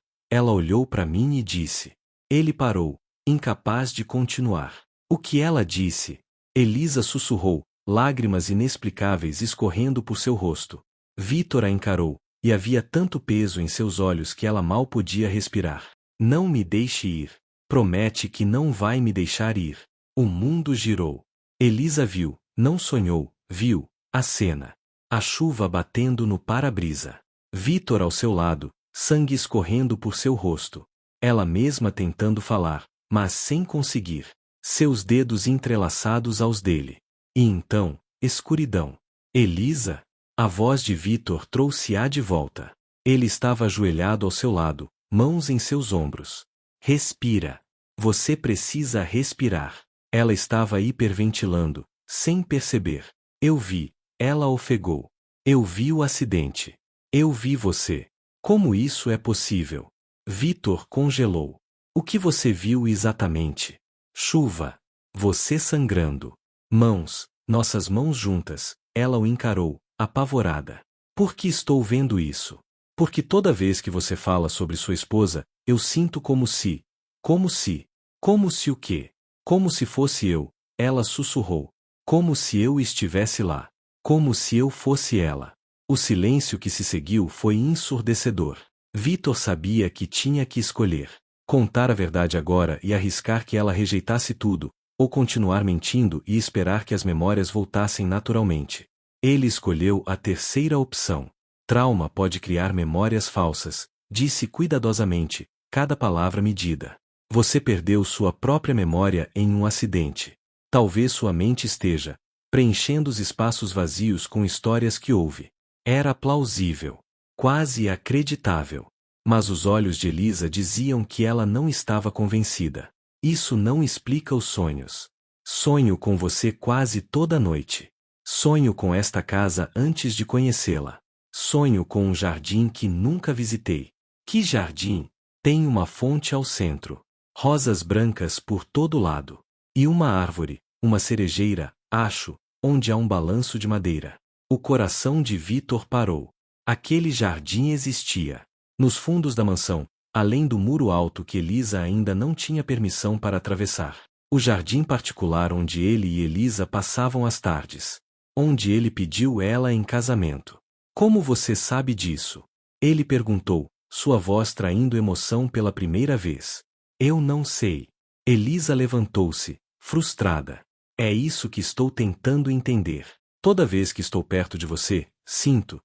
olhou para mim e disse. Ele parou, incapaz de continuar. O que ela disse? Elisa sussurrou, lágrimas inexplicáveis escorrendo por seu rosto. Vitor a encarou, e havia tanto peso em seus olhos que ela mal podia respirar. Não me deixe ir. Promete que não vai me deixar ir. O mundo girou. Elisa viu, não sonhou, viu, a cena. A chuva batendo no para-brisa. Vitor ao seu lado, sangue escorrendo por seu rosto. Ela mesma tentando falar, mas sem conseguir. Seus dedos entrelaçados aos dele. E então, escuridão. Elisa? A voz de Vitor trouxe-a de volta. Ele estava ajoelhado ao seu lado, mãos em seus ombros. Respira. Você precisa respirar. Ela estava hiperventilando, sem perceber. Eu vi. Ela ofegou. Eu vi o acidente. Eu vi você. Como isso é possível? Vitor congelou. O que você viu exatamente? Chuva. Você sangrando. Mãos, nossas mãos juntas. Ela o encarou, apavorada. Por que estou vendo isso? Porque toda vez que você fala sobre sua esposa, eu sinto como se o quê? Como se fosse eu, ela sussurrou. Como se eu estivesse lá. Como se eu fosse ela. O silêncio que se seguiu foi ensurdecedor. Vitor sabia que tinha que escolher. Contar a verdade agora e arriscar que ela rejeitasse tudo, ou continuar mentindo e esperar que as memórias voltassem naturalmente. Ele escolheu a terceira opção. Trauma pode criar memórias falsas, Disse cuidadosamente, cada palavra medida. Você perdeu sua própria memória em um acidente. Talvez sua mente esteja preenchendo os espaços vazios com histórias que ouve. Era plausível, quase acreditável. Mas os olhos de Elisa diziam que ela não estava convencida. Isso não explica os sonhos. Sonho com você quase toda noite. Sonho com esta casa antes de conhecê-la. Sonho com um jardim que nunca visitei. Que jardim? Tem uma fonte ao centro. Rosas brancas por todo lado. E uma árvore, uma cerejeira, acho, onde há um balanço de madeira. O coração de Vitor parou. Aquele jardim existia. Nos fundos da mansão, além do muro alto que Elisa ainda não tinha permissão para atravessar. O jardim particular onde ele e Elisa passavam as tardes. Onde ele pediu ela em casamento. Como você sabe disso? Ele perguntou, sua voz traindo emoção pela primeira vez. Eu não sei. Elisa levantou-se, frustrada. É isso que estou tentando entender. Toda vez que estou perto de você, sinto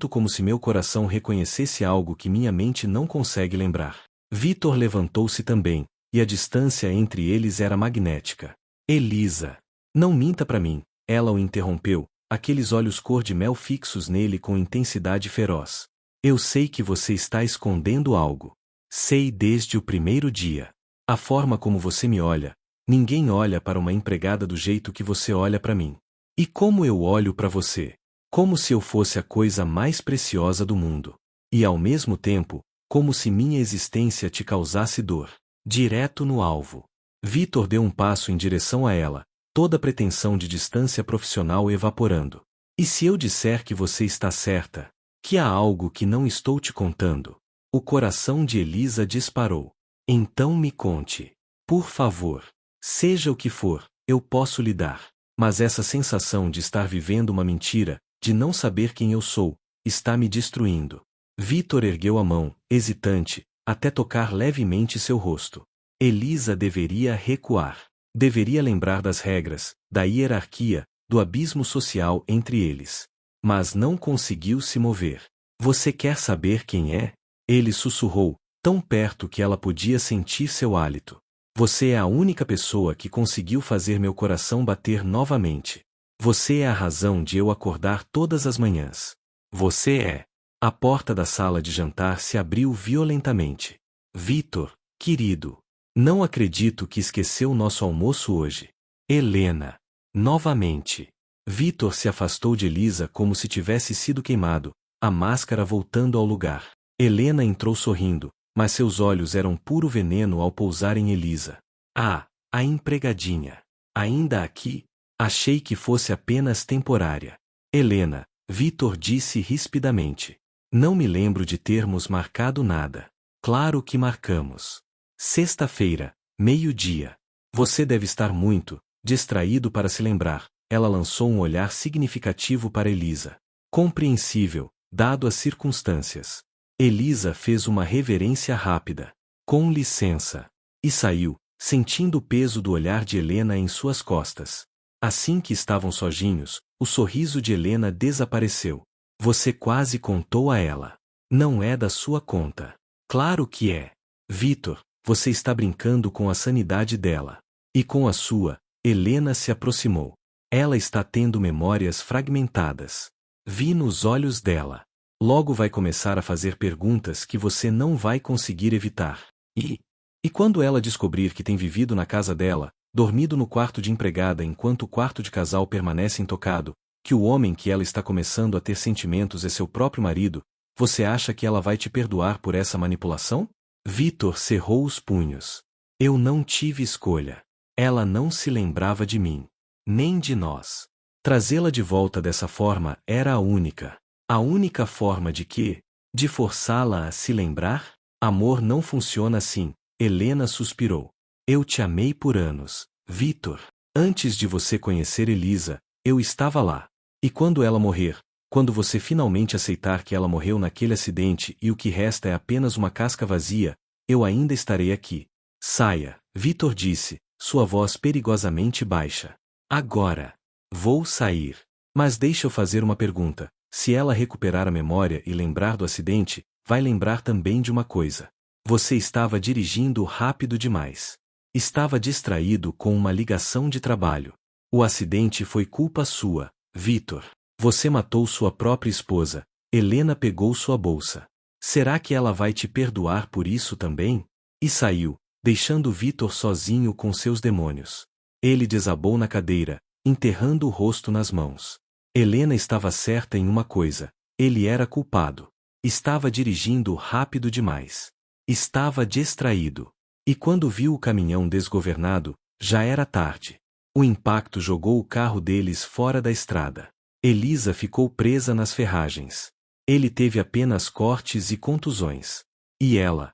como se meu coração reconhecesse algo que minha mente não consegue lembrar. Vitor levantou-se também, e a distância entre eles era magnética. Elisa. Não minta para mim, ela o interrompeu, aqueles olhos cor-de-mel fixos nele com intensidade feroz. Eu sei que você está escondendo algo. Sei desde o primeiro dia. A forma como você me olha, ninguém olha para uma empregada do jeito que você olha para mim. E como eu olho para você? Como se eu fosse a coisa mais preciosa do mundo. E ao mesmo tempo, como se minha existência te causasse dor. Direto no alvo. Vitor deu um passo em direção a ela, toda a pretensão de distância profissional evaporando. E se eu disser que você está certa? Que há algo que não estou te contando? O coração de Elisa disparou. Então me conte. Por favor. Seja o que for, eu posso lhe dar. Mas essa sensação de estar vivendo uma mentira, de não saber quem eu sou, está me destruindo. Vitor ergueu a mão, hesitante, até tocar levemente seu rosto. Elisa deveria recuar. Deveria lembrar das regras, da hierarquia, do abismo social entre eles. Mas não conseguiu se mover. Você quer saber quem é? Ele sussurrou, tão perto que ela podia sentir seu hálito. Você é a única pessoa que conseguiu fazer meu coração bater novamente. Você é a razão de eu acordar todas as manhãs. Você é. A porta da sala de jantar se abriu violentamente. Vitor, querido. Não acredito que esqueceu nosso almoço hoje. Helena. Novamente. Vitor se afastou de Elisa como se tivesse sido queimado, a máscara voltando ao lugar. Helena entrou sorrindo, mas seus olhos eram puro veneno ao pousar em Elisa. Ah, a empregadinha. Ainda aqui? Achei que fosse apenas temporária. Helena, Vitor disse rispidamente. Não me lembro de termos marcado nada. Claro que marcamos. Sexta-feira, meio-dia. Você deve estar muito distraído para se lembrar. Ela lançou um olhar significativo para Elisa. Compreensível, dado as circunstâncias. Elisa fez uma reverência rápida. Com licença. E saiu, sentindo o peso do olhar de Helena em suas costas. Assim que estavam sozinhos, o sorriso de Helena desapareceu. Você quase contou a ela. Não é da sua conta. Claro que é. Vitor, você está brincando com a sanidade dela. E com a sua, Helena se aproximou. Ela está tendo memórias fragmentadas. Vi nos olhos dela. Logo vai começar a fazer perguntas que você não vai conseguir evitar. E quando ela descobrir que tem vivido na casa dela, dormido no quarto de empregada enquanto o quarto de casal permanece intocado, que o homem que ela está começando a ter sentimentos é seu próprio marido, você acha que ela vai te perdoar por essa manipulação? Vitor cerrou os punhos. Eu não tive escolha. Ela não se lembrava de mim. Nem de nós. Trazê-la de volta dessa forma era a única. A única forma de quê? De forçá-la a se lembrar? Amor não funciona assim, Helena suspirou. Eu te amei por anos, Vitor. Antes de você conhecer Elisa, eu estava lá. E quando ela morrer, quando você finalmente aceitar que ela morreu naquele acidente e o que resta é apenas uma casca vazia, eu ainda estarei aqui. Saia, Vitor disse, sua voz perigosamente baixa. Agora. Vou sair. Mas deixa eu fazer uma pergunta. Se ela recuperar a memória e lembrar do acidente, vai lembrar também de uma coisa. Você estava dirigindo rápido demais. Estava distraído com uma ligação de trabalho. O acidente foi culpa sua, Victor. Você matou sua própria esposa. Helena pegou sua bolsa. Será que ela vai te perdoar por isso também? E saiu, deixando Victor sozinho com seus demônios. Ele desabou na cadeira, enterrando o rosto nas mãos. Helena estava certa em uma coisa: ele era culpado. Estava dirigindo rápido demais. Estava distraído. E quando viu o caminhão desgovernado, já era tarde. O impacto jogou o carro deles fora da estrada. Elisa ficou presa nas ferragens. Ele teve apenas cortes e contusões. E ela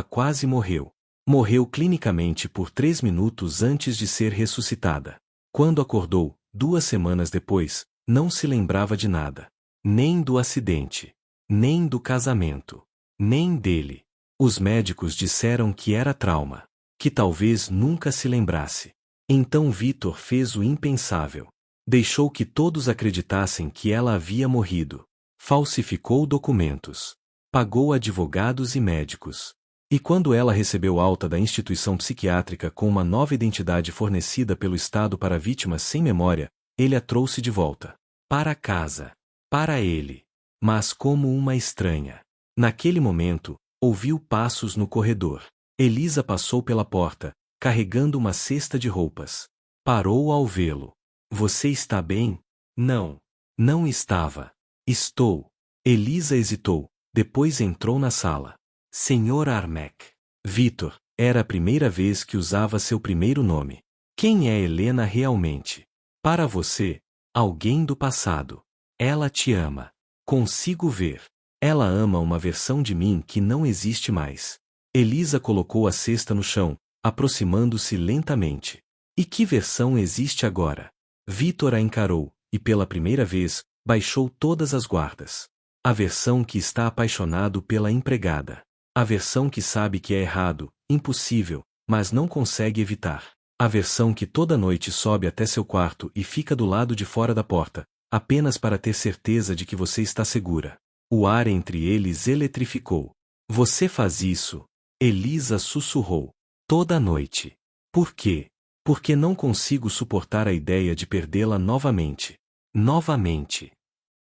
quase morreu. Morreu clinicamente por 3 minutos antes de ser ressuscitada. Quando acordou, 2 semanas depois, não se lembrava de nada. Nem do acidente. Nem do casamento. Nem dele. Os médicos disseram que era trauma. Que talvez nunca se lembrasse. Então Victor fez o impensável. Deixou que todos acreditassem que ela havia morrido. Falsificou documentos. Pagou advogados e médicos. E quando ela recebeu alta da instituição psiquiátrica com uma nova identidade fornecida pelo Estado para vítimas sem memória, ele a trouxe de volta. Para casa. Para ele. Mas como uma estranha. Naquele momento, ouviu passos no corredor. Elisa passou pela porta, carregando uma cesta de roupas. Parou ao vê-lo. Você está bem? Não. Não estava. Estou. Elisa hesitou, depois entrou na sala. Senhor Armack. Victor, era a primeira vez que usava seu primeiro nome. Quem é Helena realmente? Para você, alguém do passado. Ela te ama. Consigo ver. Ela ama uma versão de mim que não existe mais. Elisa colocou a cesta no chão, aproximando-se lentamente. E que versão existe agora? Victor a encarou, e pela primeira vez, baixou todas as guardas. A versão que está apaixonado pela empregada. A versão que sabe que é errado, impossível, mas não consegue evitar. A versão que toda noite sobe até seu quarto e fica do lado de fora da porta, apenas para ter certeza de que você está segura. O ar entre eles eletrificou. Você faz isso? Elisa sussurrou. Toda noite. Por quê? Porque não consigo suportar a ideia de perdê-la novamente. Novamente.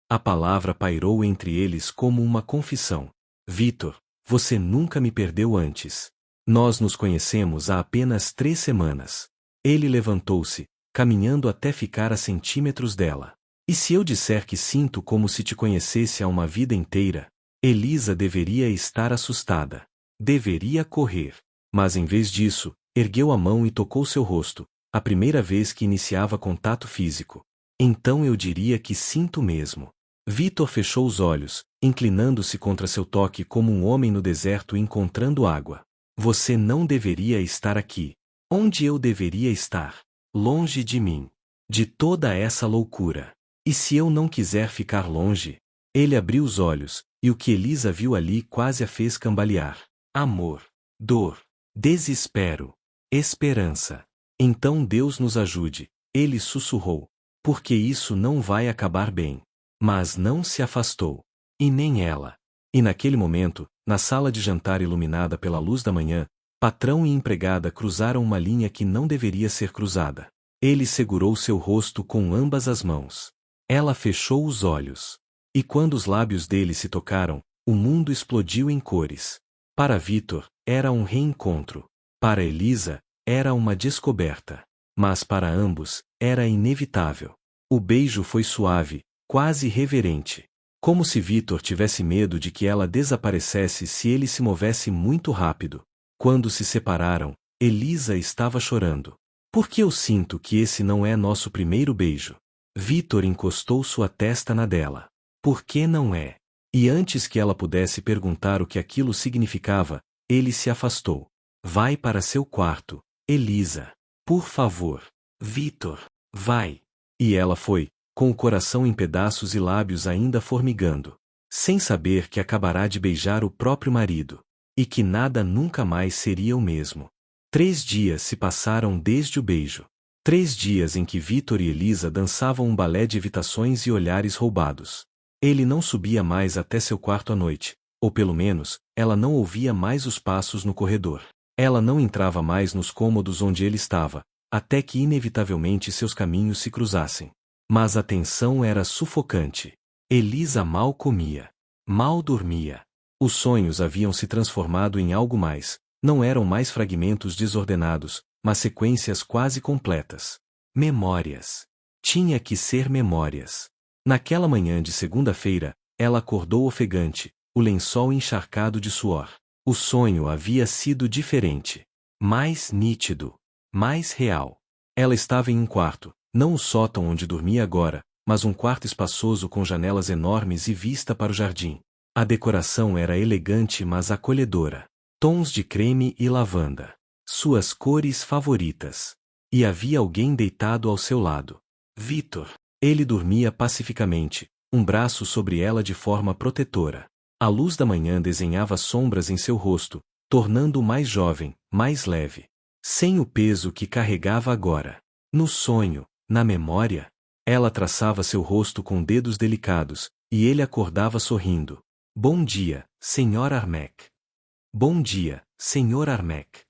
A palavra pairou entre eles como uma confissão. Victor, você nunca me perdeu antes. Nós nos conhecemos há apenas 3 semanas. Ele levantou-se, caminhando até ficar a centímetros dela. E se eu disser que sinto como se te conhecesse há uma vida inteira? Elisa deveria estar assustada. Deveria correr. Mas em vez disso, ergueu a mão e tocou seu rosto, a primeira vez que iniciava contato físico. Então eu diria que sinto mesmo. Victor fechou os olhos, inclinando-se contra seu toque como um homem no deserto encontrando água. Você não deveria estar aqui. Onde eu deveria estar? Longe de mim. De toda essa loucura. E se eu não quiser ficar longe? Ele abriu os olhos, e o que Elisa viu ali quase a fez cambalear. Amor. Dor. Desespero. Esperança. Então Deus nos ajude, ele sussurrou. Porque isso não vai acabar bem. Mas não se afastou. E nem ela. E naquele momento, na sala de jantar iluminada pela luz da manhã, patrão e empregada cruzaram uma linha que não deveria ser cruzada. Ele segurou seu rosto com ambas as mãos. Ela fechou os olhos. E quando os lábios dele se tocaram, o mundo explodiu em cores. Para Victor, era um reencontro. Para Elisa, era uma descoberta. Mas para ambos, era inevitável. O beijo foi suave, quase reverente. Como se Victor tivesse medo de que ela desaparecesse se ele se movesse muito rápido. Quando se separaram, Elisa estava chorando. Por que eu sinto que esse não é nosso primeiro beijo? Victor encostou sua testa na dela. Por que não é? E antes que ela pudesse perguntar o que aquilo significava, ele se afastou. Vai para seu quarto, Elisa. Por favor. Victor, vai. E ela foi, com o coração em pedaços e lábios ainda formigando. Sem saber que acabará de beijar o próprio marido. E que nada nunca mais seria o mesmo. 3 dias se passaram desde o beijo. 3 dias em que Victor e Elisa dançavam um balé de evitações e olhares roubados. Ele não subia mais até seu quarto à noite, Ou pelo menos, ela não ouvia mais os passos no corredor. Ela não entrava mais nos cômodos onde ele estava, até que inevitavelmente seus caminhos se cruzassem. Mas a tensão era sufocante. Elisa mal comia. Mal dormia. Os sonhos haviam se transformado em algo mais. Não eram mais fragmentos desordenados, mas sequências quase completas. Memórias. Tinha que ser memórias. Naquela manhã de segunda-feira, ela acordou ofegante, o lençol encharcado de suor. O sonho havia sido diferente. Mais nítido. Mais real. Ela estava em um quarto, não o sótão onde dormia agora, mas um quarto espaçoso com janelas enormes e vista para o jardim. A decoração era elegante mas acolhedora. Tons de creme e lavanda. Suas cores favoritas. E havia alguém deitado ao seu lado. Victor. Ele dormia pacificamente, um braço sobre ela de forma protetora. A luz da manhã desenhava sombras em seu rosto, tornando-o mais jovem, mais leve. Sem o peso que carregava agora. No sonho, na memória, ela traçava seu rosto com dedos delicados, e ele acordava sorrindo. Bom dia, Sr. Armack. Bom dia, Sr. Armack.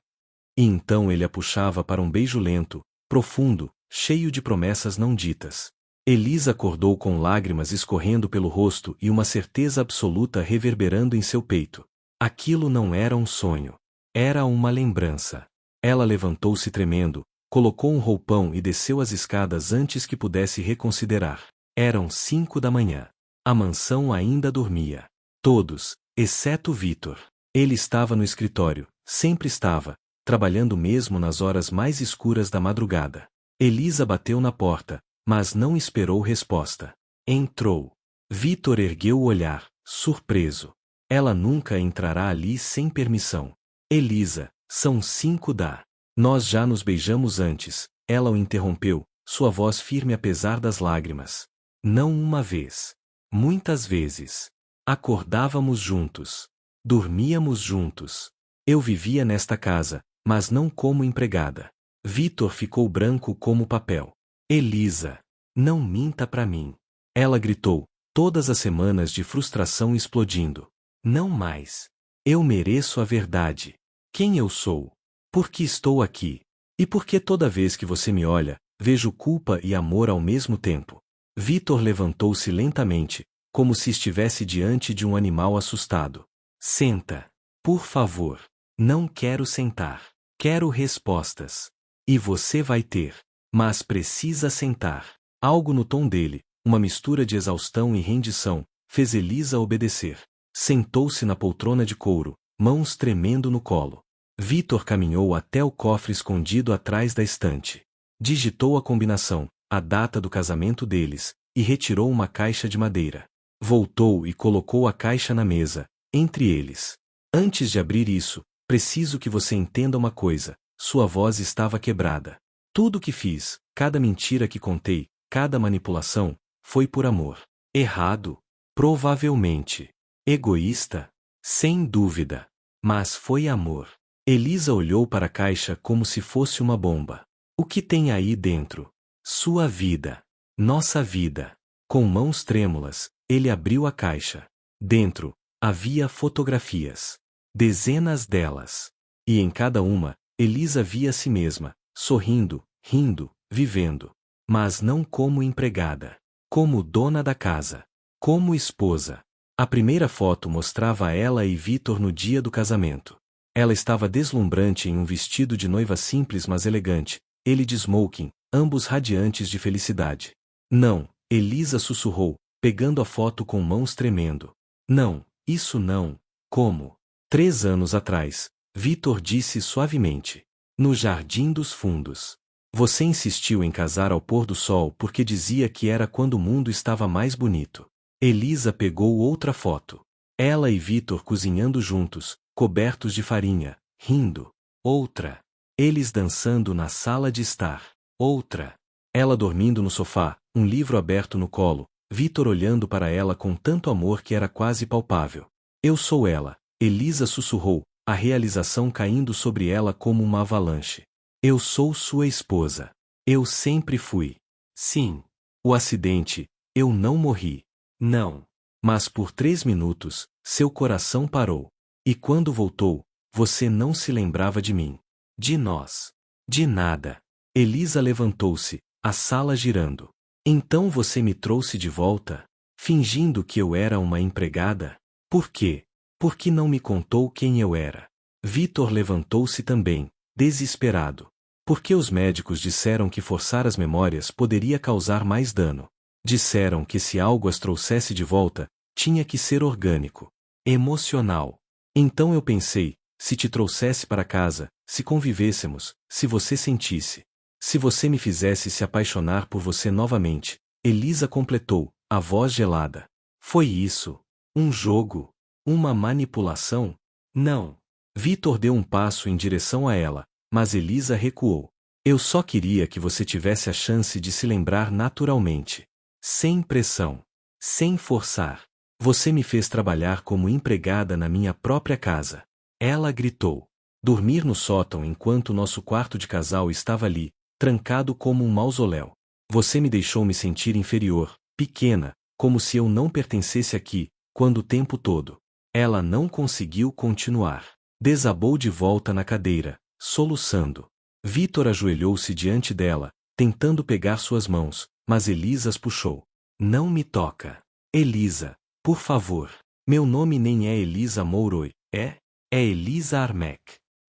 E então ele a puxava para um beijo lento, profundo, cheio de promessas não ditas. Elisa acordou com lágrimas escorrendo pelo rosto e uma certeza absoluta reverberando em seu peito. Aquilo não era um sonho. Era uma lembrança. Ela levantou-se tremendo, colocou um roupão e desceu as escadas antes que pudesse reconsiderar. Eram 5 da manhã. A mansão ainda dormia. Todos, exceto Victor. Ele estava no escritório, sempre estava, trabalhando mesmo nas horas mais escuras da madrugada. Elisa bateu na porta, mas não esperou resposta. Entrou. Victor ergueu o olhar, surpreso. Ela nunca entrará ali sem permissão. Elisa, são 5 da. Nós já nos beijamos antes, ela o interrompeu, sua voz firme apesar das lágrimas. Não uma vez. Muitas vezes. Acordávamos juntos. Dormíamos juntos. Eu vivia nesta casa, mas não como empregada. Victor ficou branco como papel. Elisa, não minta pra mim. Ela gritou, todas as semanas de frustração explodindo. Não mais. Eu mereço a verdade. Quem eu sou? Por que estou aqui? E por que toda vez que você me olha, vejo culpa e amor ao mesmo tempo? Victor levantou-se lentamente, como se estivesse diante de um animal assustado. Senta. Por favor. Não quero sentar. Quero respostas. E você vai ter. Mas precisa sentar. Algo no tom dele, uma mistura de exaustão e rendição, fez Elisa obedecer. Sentou-se na poltrona de couro, mãos tremendo no colo. Victor caminhou até o cofre escondido atrás da estante. Digitou a combinação, a data do casamento deles, e retirou uma caixa de madeira. Voltou e colocou a caixa na mesa, entre eles. Antes de abrir isso, preciso que você entenda uma coisa, sua voz estava quebrada. Tudo que fiz, cada mentira que contei, cada manipulação, foi por amor. Errado? Provavelmente. Egoísta? Sem dúvida. Mas foi amor. Elisa olhou para a caixa como se fosse uma bomba. O que tem aí dentro? Sua vida. Nossa vida. Com mãos trêmulas, ele abriu a caixa. Dentro, havia fotografias. Dezenas delas. E em cada uma, Elisa via a si mesma, sorrindo, rindo, vivendo. Mas não como empregada. Como dona da casa. Como esposa. A primeira foto mostrava ela e Victor no dia do casamento. Ela estava deslumbrante em um vestido de noiva simples mas elegante, ele de smoking, ambos radiantes de felicidade. Não, Elisa sussurrou, pegando a foto com mãos tremendo. Não, isso não. Como? 3 anos atrás, Victor disse suavemente. No Jardim dos Fundos. Você insistiu em casar ao pôr do sol porque dizia que era quando o mundo estava mais bonito. Elisa pegou outra foto. Ela e Victor cozinhando juntos, cobertos de farinha, rindo. Outra. Eles dançando na sala de estar. Outra. Ela dormindo no sofá, um livro aberto no colo, Victor olhando para ela com tanto amor que era quase palpável. Eu sou ela, Elisa sussurrou, a realização caindo sobre ela como uma avalanche. Eu sou sua esposa. Eu sempre fui. Sim. O acidente, eu não morri. Não. Mas por 3 minutos, seu coração parou. E quando voltou, você não se lembrava de mim. De nós. De nada. Elisa levantou-se, a sala girando. Então você me trouxe de volta, fingindo que eu era uma empregada? Por quê? Por que não me contou quem eu era? Vitor levantou-se também, desesperado. Porque os médicos disseram que forçar as memórias poderia causar mais dano. Disseram que se algo as trouxesse de volta, tinha que ser orgânico, emocional. Então eu pensei, se te trouxesse para casa, se convivêssemos, se você sentisse. Se você me fizesse se apaixonar por você novamente, Elisa completou, a voz gelada. Foi isso? Um jogo? Uma manipulação? Não. Vitor deu um passo em direção a ela, mas Elisa recuou. Eu só queria que você tivesse a chance de se lembrar naturalmente. Sem pressão. Sem forçar. Você me fez trabalhar como empregada na minha própria casa. Ela gritou. Dormir no sótão enquanto nosso quarto de casal estava ali, trancado como um mausoléu. Você me deixou me sentir inferior, pequena, como se eu não pertencesse aqui, quando o tempo todo. Ela não conseguiu continuar. Desabou de volta na cadeira, soluçando. Vitor ajoelhou-se diante dela, tentando pegar suas mãos, mas Elisa as puxou. Não me toca. Elisa, por favor. Meu nome nem é Elisa Mouroi, é Elisa Armek.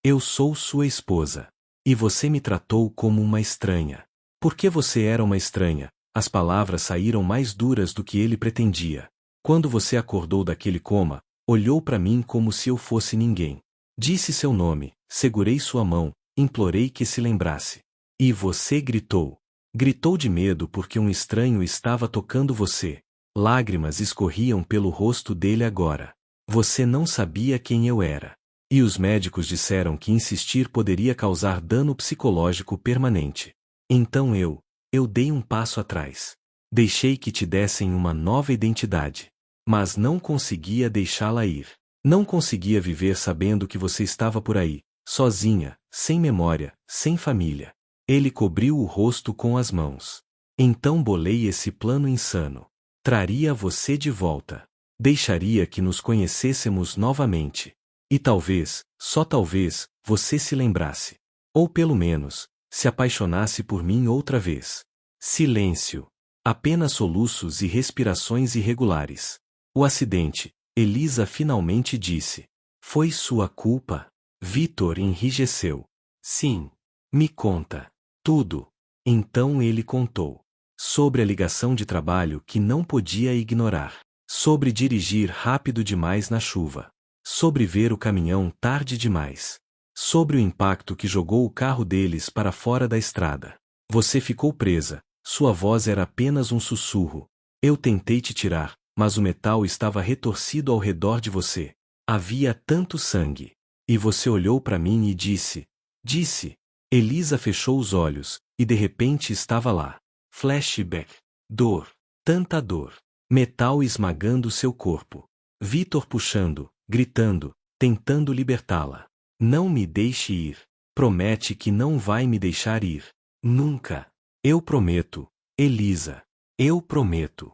Eu sou sua esposa. E você me tratou como uma estranha. Porque você era uma estranha, as palavras saíram mais duras do que ele pretendia. Quando você acordou daquele coma, olhou para mim como se eu fosse ninguém. Disse seu nome, segurei sua mão, implorei que se lembrasse. E você gritou. Gritou de medo porque um estranho estava tocando você. Lágrimas escorriam pelo rosto dele agora. Você não sabia quem eu era. E os médicos disseram que insistir poderia causar dano psicológico permanente. Então eu dei um passo atrás. Deixei que te dessem uma nova identidade. Mas não conseguia deixá-la ir. Não conseguia viver sabendo que você estava por aí, sozinha, sem memória, sem família. Ele cobriu o rosto com as mãos. Então bolei esse plano insano. Traria você de volta. Deixaria que nos conhecêssemos novamente. E talvez, só talvez, você se lembrasse. Ou pelo menos, se apaixonasse por mim outra vez. Silêncio. Apenas soluços e respirações irregulares. O acidente, Elisa finalmente disse. Foi sua culpa? Vitor enrijeceu. Sim. Me conta. Tudo. Então ele contou. Sobre a ligação de trabalho que não podia ignorar. Sobre dirigir rápido demais na chuva. Sobre ver o caminhão tarde demais. Sobre o impacto que jogou o carro deles para fora da estrada. Você ficou presa, sua voz era apenas um sussurro. Eu tentei te tirar, mas o metal estava retorcido ao redor de você. Havia tanto sangue. E você olhou para mim e disse. Elisa fechou os olhos, e de repente estava lá. Flashback. Dor. Tanta dor. Metal esmagando seu corpo. Vitor puxando, gritando, tentando libertá-la. Não me deixe ir. Promete que não vai me deixar ir. Nunca. Eu prometo, Elisa. Eu prometo.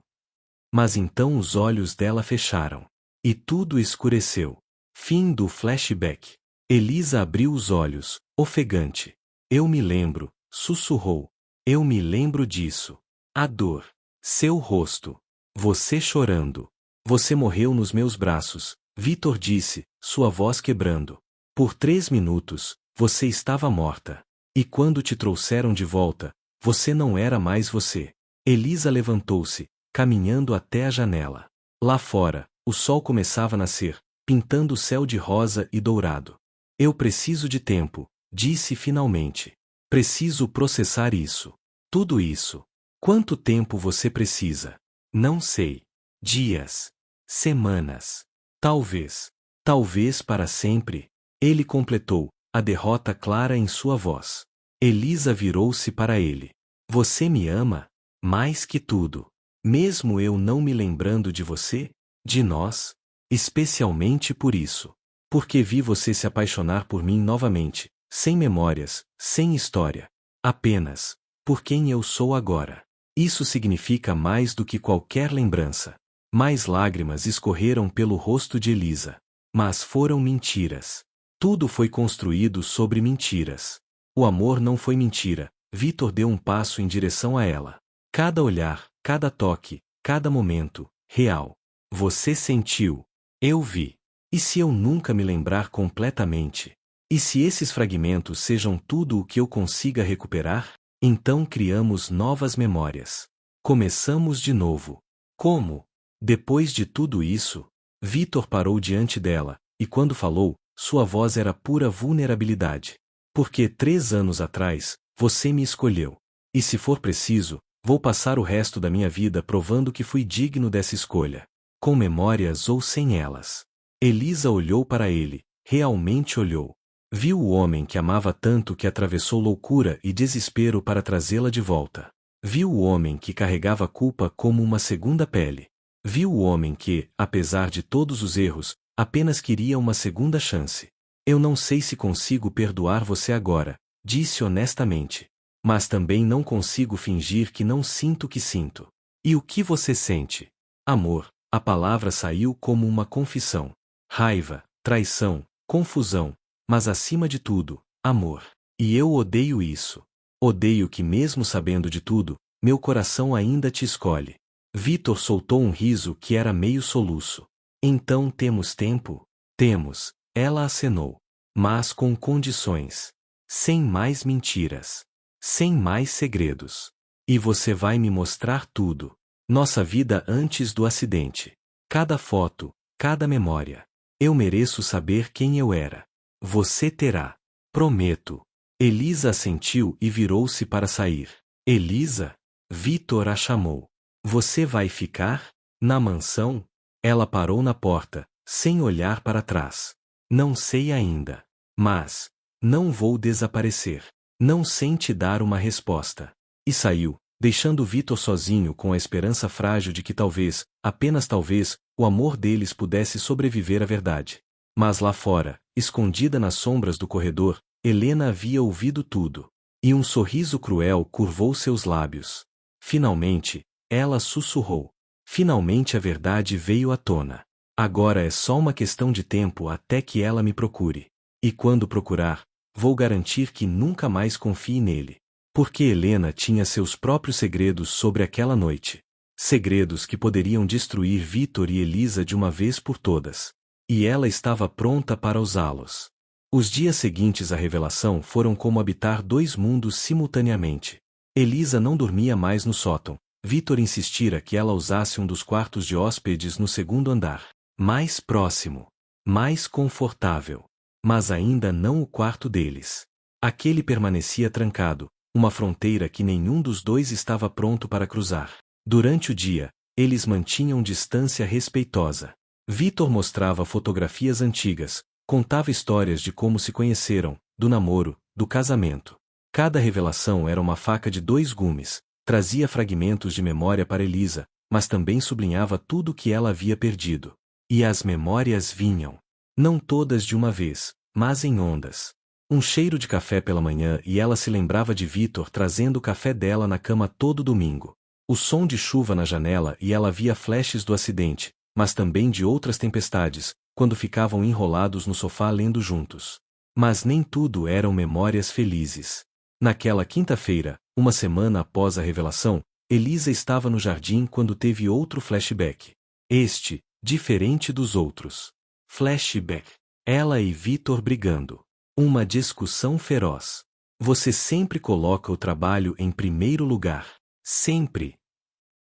Mas então os olhos dela fecharam. E tudo escureceu. Fim do flashback. Elisa abriu os olhos, ofegante. Eu me lembro, sussurrou. Eu me lembro disso. A dor. Seu rosto. Você chorando. Você morreu nos meus braços, Vitor disse, sua voz quebrando. Por 3 minutos, você estava morta. E quando te trouxeram de volta, você não era mais você. Elisa levantou-se, caminhando até a janela. Lá fora, o sol começava a nascer, pintando o céu de rosa e dourado. Eu preciso de tempo, disse finalmente. Preciso processar isso. Tudo isso. Quanto tempo você precisa? Não sei. Dias. Semanas. Talvez. Talvez para sempre. Ele completou, a derrota clara em sua voz. Elisa virou-se para ele. Você me ama? Mais que tudo. Mesmo eu não me lembrando de você? De nós? Especialmente por isso. Porque vi você se apaixonar por mim novamente, sem memórias, sem história. Apenas, por quem eu sou agora. Isso significa mais do que qualquer lembrança. Mais lágrimas escorreram pelo rosto de Elisa. Mas foram mentiras. Tudo foi construído sobre mentiras. O amor não foi mentira. Vítor deu um passo em direção a ela. Cada olhar, cada toque, cada momento, real. Você sentiu. Eu vi. E se eu nunca me lembrar completamente? E se esses fragmentos sejam tudo o que eu consiga recuperar? Então criamos novas memórias. Começamos de novo. Como? Depois de tudo isso, Vítor parou diante dela, e quando falou, sua voz era pura vulnerabilidade. Porque 3 anos atrás, você me escolheu. E se for preciso, vou passar o resto da minha vida provando que fui digno dessa escolha. Com memórias ou sem elas. Elisa olhou para ele, realmente olhou. Viu o homem que amava tanto que atravessou loucura e desespero para trazê-la de volta. Viu o homem que carregava a culpa como uma segunda pele. Viu o homem que, apesar de todos os erros, apenas queria uma segunda chance. Eu não sei se consigo perdoar você agora, disse honestamente. Mas também não consigo fingir que não sinto o que sinto. E o que você sente? Amor. A palavra saiu como uma confissão. Raiva, traição, confusão, mas acima de tudo, amor. E eu odeio isso. Odeio que mesmo sabendo de tudo, meu coração ainda te escolhe. Vítor soltou um riso que era meio soluço. Então temos tempo? Temos, ela acenou. Mas com condições. Sem mais mentiras. Sem mais segredos. E você vai me mostrar tudo. Nossa vida antes do acidente. Cada foto, cada memória. Eu mereço saber quem eu era. Você terá. Prometo. Elisa assentiu e virou-se para sair. Elisa? Vítor a chamou. Você vai ficar? Na mansão? Ela parou na porta, sem olhar para trás. Não sei ainda. Mas, não vou desaparecer. Não sem te dar uma resposta. E saiu, deixando Vítor sozinho com a esperança frágil de que talvez, apenas talvez, o amor deles pudesse sobreviver à verdade. Mas lá fora, escondida nas sombras do corredor, Helena havia ouvido tudo. E um sorriso cruel curvou seus lábios. Finalmente, ela sussurrou. Finalmente a verdade veio à tona. Agora é só uma questão de tempo até que ela me procure. E quando procurar, vou garantir que nunca mais confie nele. Porque Helena tinha seus próprios segredos sobre aquela noite. Segredos que poderiam destruir Vítor e Elisa de uma vez por todas. E ela estava pronta para usá-los. Os dias seguintes à revelação foram como habitar 2 mundos simultaneamente. Elisa não dormia mais no sótão. Vítor insistira que ela usasse um dos quartos de hóspedes no 2º andar. Mais próximo. Mais confortável. Mas ainda não o quarto deles. Aquele permanecia trancado, uma fronteira que nenhum dos dois estava pronto para cruzar. Durante o dia, eles mantinham distância respeitosa. Vítor mostrava fotografias antigas, contava histórias de como se conheceram, do namoro, do casamento. Cada revelação era uma faca de 2 gumes, trazia fragmentos de memória para Elisa, mas também sublinhava tudo o que ela havia perdido. E as memórias vinham. Não todas de uma vez, mas em ondas. Um cheiro de café pela manhã e ela se lembrava de Vítor trazendo o café dela na cama todo domingo. O som de chuva na janela e ela via flashes do acidente, mas também de outras tempestades, quando ficavam enrolados no sofá lendo juntos. Mas nem tudo eram memórias felizes. Naquela quinta-feira, uma semana após a revelação, Elisa estava no jardim quando teve outro flashback. Este, diferente dos outros. Flashback. Ela e Vítor brigando. Uma discussão feroz. Você sempre coloca o trabalho em primeiro lugar. Sempre.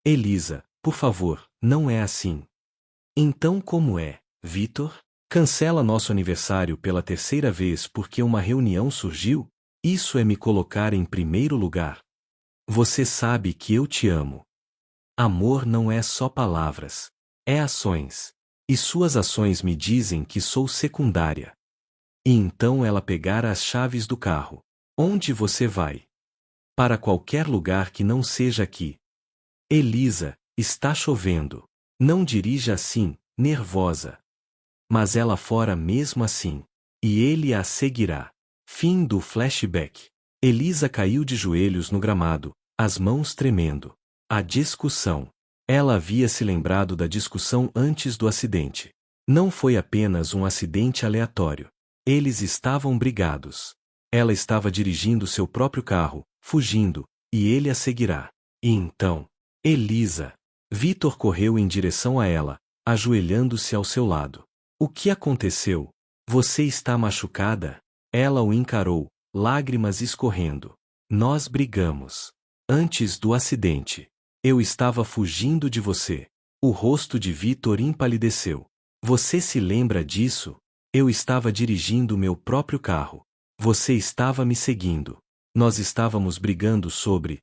Elisa, por favor, não é assim. Então como é, Vítor? Cancela nosso aniversário pela 3ª vez porque uma reunião surgiu? Isso é me colocar em primeiro lugar. Você sabe que eu te amo. Amor não é só palavras. É ações. E suas ações me dizem que sou secundária. E então ela pegara as chaves do carro. Onde você vai? Para qualquer lugar que não seja aqui. Elisa, está chovendo. Não dirija assim, nervosa. Mas ela fora mesmo assim. E ele a seguirá. Fim do flashback. Elisa caiu de joelhos no gramado, as mãos tremendo. A discussão. Ela havia se lembrado da discussão antes do acidente. Não foi apenas um acidente aleatório. Eles estavam brigados. Ela estava dirigindo seu próprio carro, fugindo, e ele a seguirá. E então, Elisa. Vitor correu em direção a ela, ajoelhando-se ao seu lado. O que aconteceu? Você está machucada? Ela o encarou, lágrimas escorrendo. Nós brigamos. Antes do acidente. Eu estava fugindo de você. O rosto de Vitor empalideceu. Você se lembra disso? Eu estava dirigindo meu próprio carro. Você estava me seguindo. Nós estávamos brigando sobre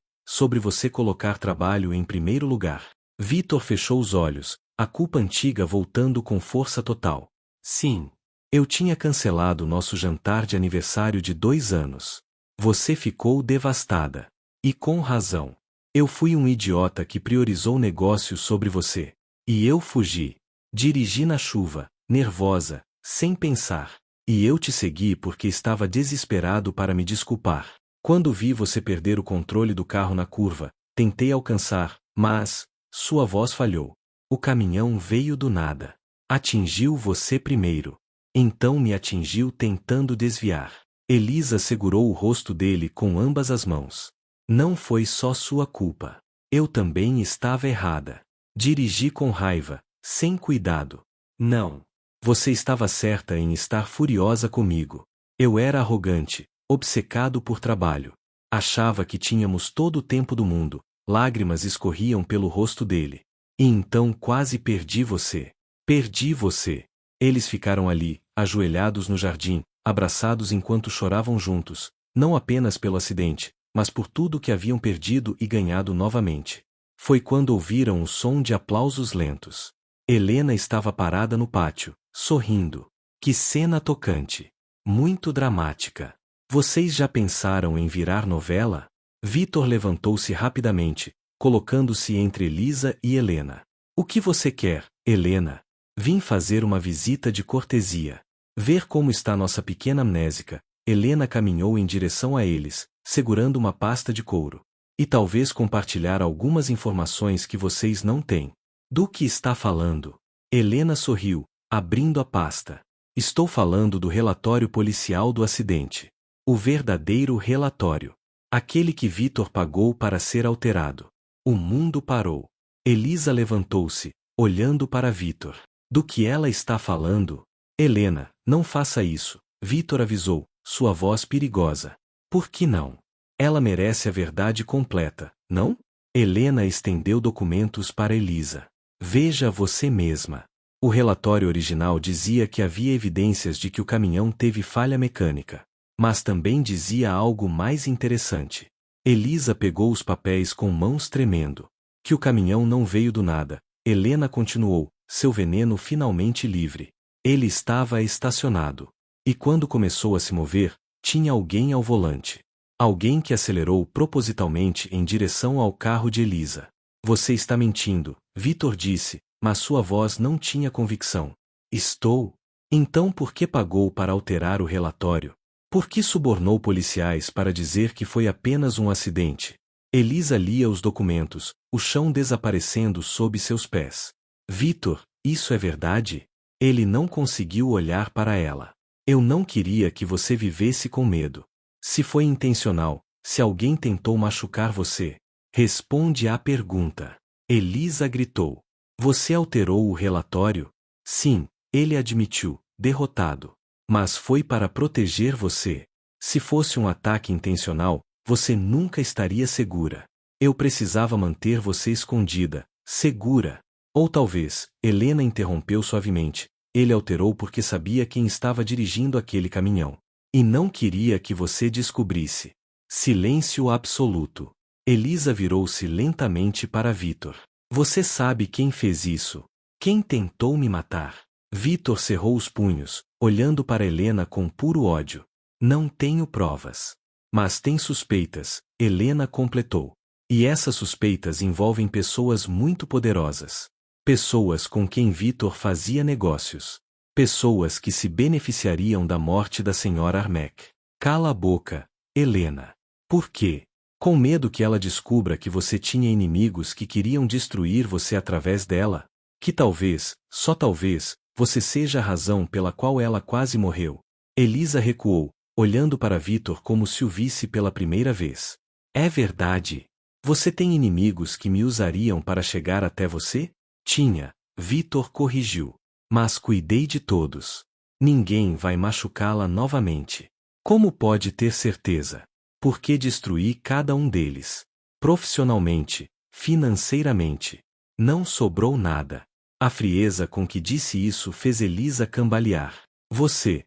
você colocar trabalho em primeiro lugar. Vitor fechou os olhos, a culpa antiga voltando com força total. Sim. Eu tinha cancelado nosso jantar de aniversário de 2 anos. Você ficou devastada. E com razão. Eu fui um idiota que priorizou negócios sobre você. E eu fugi. Dirigi na chuva, nervosa, sem pensar. E eu te segui porque estava desesperado para me desculpar. Quando vi você perder o controle do carro na curva, tentei alcançar, mas sua voz falhou. O caminhão veio do nada. Atingiu você primeiro. Então me atingiu tentando desviar. Elisa segurou o rosto dele com ambas as mãos. Não foi só sua culpa. Eu também estava errada. Dirigi com raiva, sem cuidado. Não. Você estava certa em estar furiosa comigo. Eu era arrogante, obcecado por trabalho. Achava que tínhamos todo o tempo do mundo. Lágrimas escorriam pelo rosto dele. E então quase perdi você. Perdi você. Eles ficaram ali, ajoelhados no jardim, abraçados enquanto choravam juntos, não apenas pelo acidente, mas por tudo que haviam perdido e ganhado novamente. Foi quando ouviram o som de aplausos lentos. Helena estava parada no pátio, sorrindo. Que cena tocante! Muito dramática. Vocês já pensaram em virar novela? Vitor levantou-se rapidamente, colocando-se entre Elisa e Helena. O que você quer, Helena? Vim fazer uma visita de cortesia. Ver como está nossa pequena amnésica. Helena caminhou em direção a eles, segurando uma pasta de couro. E talvez compartilhar algumas informações que vocês não têm. Do que está falando? Helena sorriu, abrindo a pasta. Estou falando do relatório policial do acidente. O verdadeiro relatório. Aquele que Vitor pagou para ser alterado. O mundo parou. Elisa levantou-se, olhando para Vitor. Do que ela está falando? Helena, não faça isso, Vitor avisou, sua voz perigosa. Por que não? Ela merece a verdade completa, não? Helena estendeu documentos para Elisa. Veja você mesma. O relatório original dizia que havia evidências de que o caminhão teve falha mecânica. Mas também dizia algo mais interessante. Elisa pegou os papéis com mãos tremendo. Que o caminhão não veio do nada. Helena continuou, seu veneno finalmente livre. Ele estava estacionado. E quando começou a se mover, tinha alguém ao volante. Alguém que acelerou propositalmente em direção ao carro de Elisa. Você está mentindo, Vitor disse, mas sua voz não tinha convicção. Estou? Então por que pagou para alterar o relatório? Por que subornou policiais para dizer que foi apenas um acidente? Elisa lia os documentos, o chão desaparecendo sob seus pés. Vitor, isso é verdade? Ele não conseguiu olhar para ela. Eu não queria que você vivesse com medo. Se foi intencional, se alguém tentou machucar você, responde à pergunta. Elisa gritou. Você alterou o relatório? Sim, ele admitiu, derrotado. Mas foi para proteger você. Se fosse um ataque intencional, você nunca estaria segura. Eu precisava manter você escondida, segura. Ou talvez, Helena interrompeu suavemente, ele alterou porque sabia quem estava dirigindo aquele caminhão. E não queria que você descobrisse. Silêncio absoluto. Elisa virou-se lentamente para Vitor. Você sabe quem fez isso? Quem tentou me matar? Vitor cerrou os punhos, olhando para Helena com puro ódio. Não tenho provas. Mas tem suspeitas, Helena completou. E essas suspeitas envolvem pessoas muito poderosas. Pessoas com quem Vitor fazia negócios. Pessoas que se beneficiariam da morte da senhora Armek. Cala a boca, Helena. Por quê? Com medo que ela descubra que você tinha inimigos que queriam destruir você através dela? Que talvez, só talvez, você seja a razão pela qual ela quase morreu. Elisa recuou, olhando para Vitor como se o visse pela primeira vez. É verdade. Você tem inimigos que me usariam para chegar até você? Tinha. Vitor corrigiu. Mas cuidei de todos. Ninguém vai machucá-la novamente. Como pode ter certeza? Porque destruí cada um deles. Profissionalmente, financeiramente. Não sobrou nada. A frieza com que disse isso fez Elisa cambalear. Você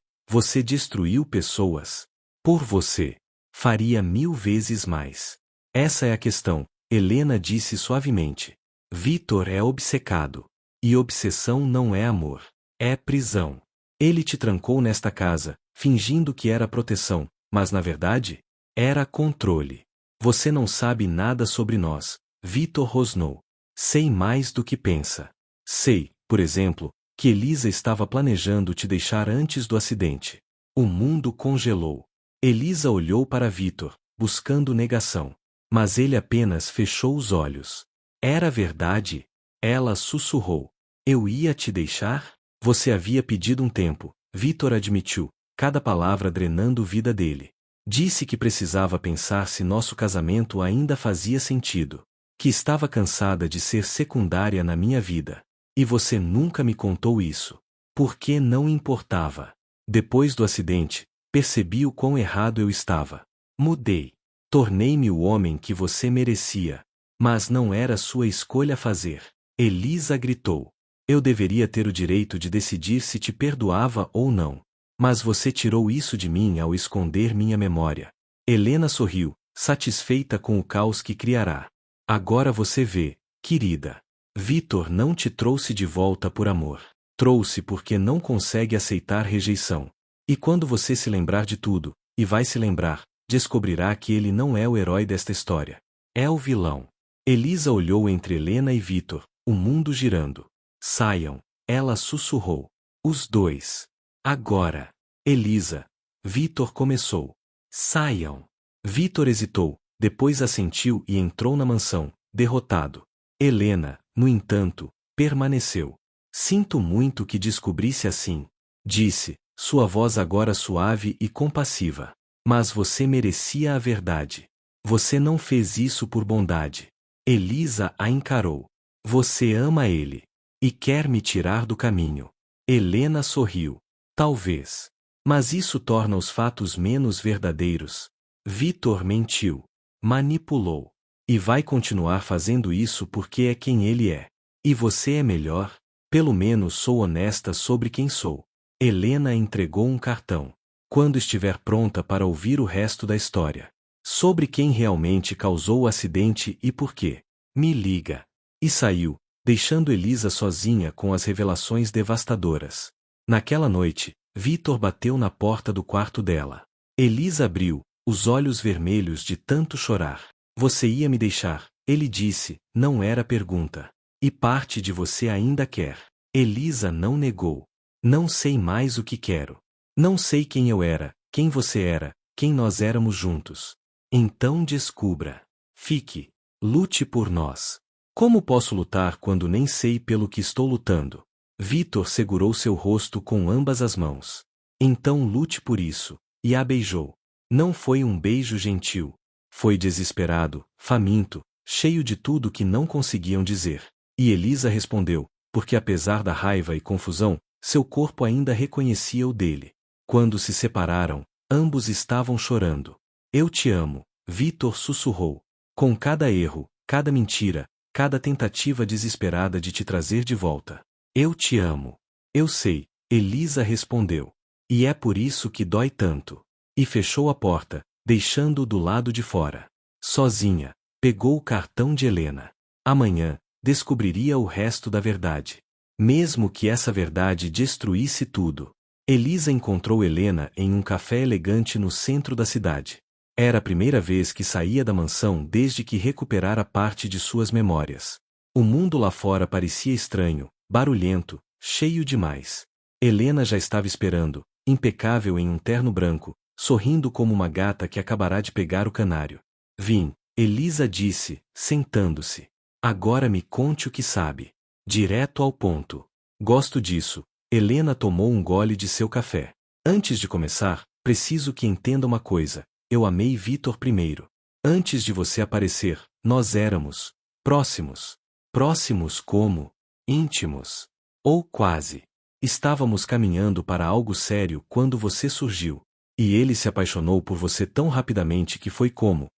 destruiu pessoas. Por você. Faria 1000 vezes mais. Essa é a questão, Helena disse suavemente. Vitor é obcecado. E obsessão não é amor. É prisão. Ele te trancou nesta casa, fingindo que era proteção, mas na verdade, era controle. Você não sabe nada sobre nós, Vitor rosnou. Sei mais do que pensa. Sei, por exemplo, que Elisa estava planejando te deixar antes do acidente. O mundo congelou. Elisa olhou para Vitor, buscando negação. Mas ele apenas fechou os olhos. Era verdade? Ela sussurrou. Eu ia te deixar? Você havia pedido um tempo, Vitor admitiu, cada palavra drenando vida dele. Disse que precisava pensar se nosso casamento ainda fazia sentido. Que estava cansada de ser secundária na minha vida. E você nunca me contou isso. Por que não importava? Depois do acidente, percebi o quão errado eu estava. Mudei. Tornei-me o homem que você merecia. Mas não era sua escolha fazer. Elisa gritou. Eu deveria ter o direito de decidir se te perdoava ou não. Mas você tirou isso de mim ao esconder minha memória. Helena sorriu, satisfeita com o caos que criará. Agora você vê, querida. Vitor não te trouxe de volta por amor. Trouxe porque não consegue aceitar rejeição. E quando você se lembrar de tudo, e vai se lembrar, descobrirá que ele não é o herói desta história. É o vilão. Elisa olhou entre Helena e Vitor, o mundo girando. Saiam, ela sussurrou. Os dois. Agora. Elisa. Vitor começou. Saiam. Vitor hesitou, depois assentiu e entrou na mansão, derrotado. Helena, no entanto, permaneceu. Sinto muito que descobrisse assim. Disse, sua voz agora suave e compassiva. Mas você merecia a verdade. Você não fez isso por bondade. Elisa a encarou. Você ama ele. E quer me tirar do caminho. Helena sorriu. Talvez. Mas isso torna os fatos menos verdadeiros. Vitor mentiu. Manipulou. E vai continuar fazendo isso porque é quem ele é. E você é melhor? Pelo menos sou honesta sobre quem sou. Helena entregou um cartão. Quando estiver pronta para ouvir o resto da história. Sobre quem realmente causou o acidente e por quê. Me liga. E saiu, deixando Elisa sozinha com as revelações devastadoras. Naquela noite, Vitor bateu na porta do quarto dela. Elisa abriu, os olhos vermelhos de tanto chorar. Você ia me deixar, ele disse, não era pergunta. E parte de você ainda quer. Elisa não negou. Não sei mais o que quero. Não sei quem eu era, quem você era, quem nós éramos juntos. Então descubra. Fique. Lute por nós. Como posso lutar quando nem sei pelo que estou lutando? Vitor segurou seu rosto com ambas as mãos. Então lute por isso, e a beijou. Não foi um beijo gentil. Foi desesperado, faminto, cheio de tudo que não conseguiam dizer. E Elisa respondeu, porque apesar da raiva e confusão, seu corpo ainda reconhecia o dele. Quando se separaram, ambos estavam chorando. Eu te amo, Vitor sussurrou. Com cada erro, cada mentira, cada tentativa desesperada de te trazer de volta. Eu te amo. Eu sei, Elisa respondeu. E é por isso que dói tanto. E fechou a porta, deixando-o do lado de fora. Sozinha, pegou o cartão de Helena. Amanhã, descobriria o resto da verdade. Mesmo que essa verdade destruísse tudo. Elisa encontrou Helena em um café elegante no centro da cidade. Era a primeira vez que saía da mansão desde que recuperara parte de suas memórias. O mundo lá fora parecia estranho, barulhento, cheio demais. Helena já estava esperando, impecável em um terno branco, sorrindo como uma gata que acabará de pegar o canário. Vim. Elisa disse, sentando-se. Agora me conte o que sabe. Direto ao ponto. Gosto disso. Helena tomou um gole de seu café. Antes de começar, preciso que entenda uma coisa. Eu amei Vitor primeiro. Antes de você aparecer, nós éramos próximos. Próximos como? Íntimos. Ou quase. Estávamos caminhando para algo sério quando você surgiu. E ele se apaixonou por você tão rapidamente que foi como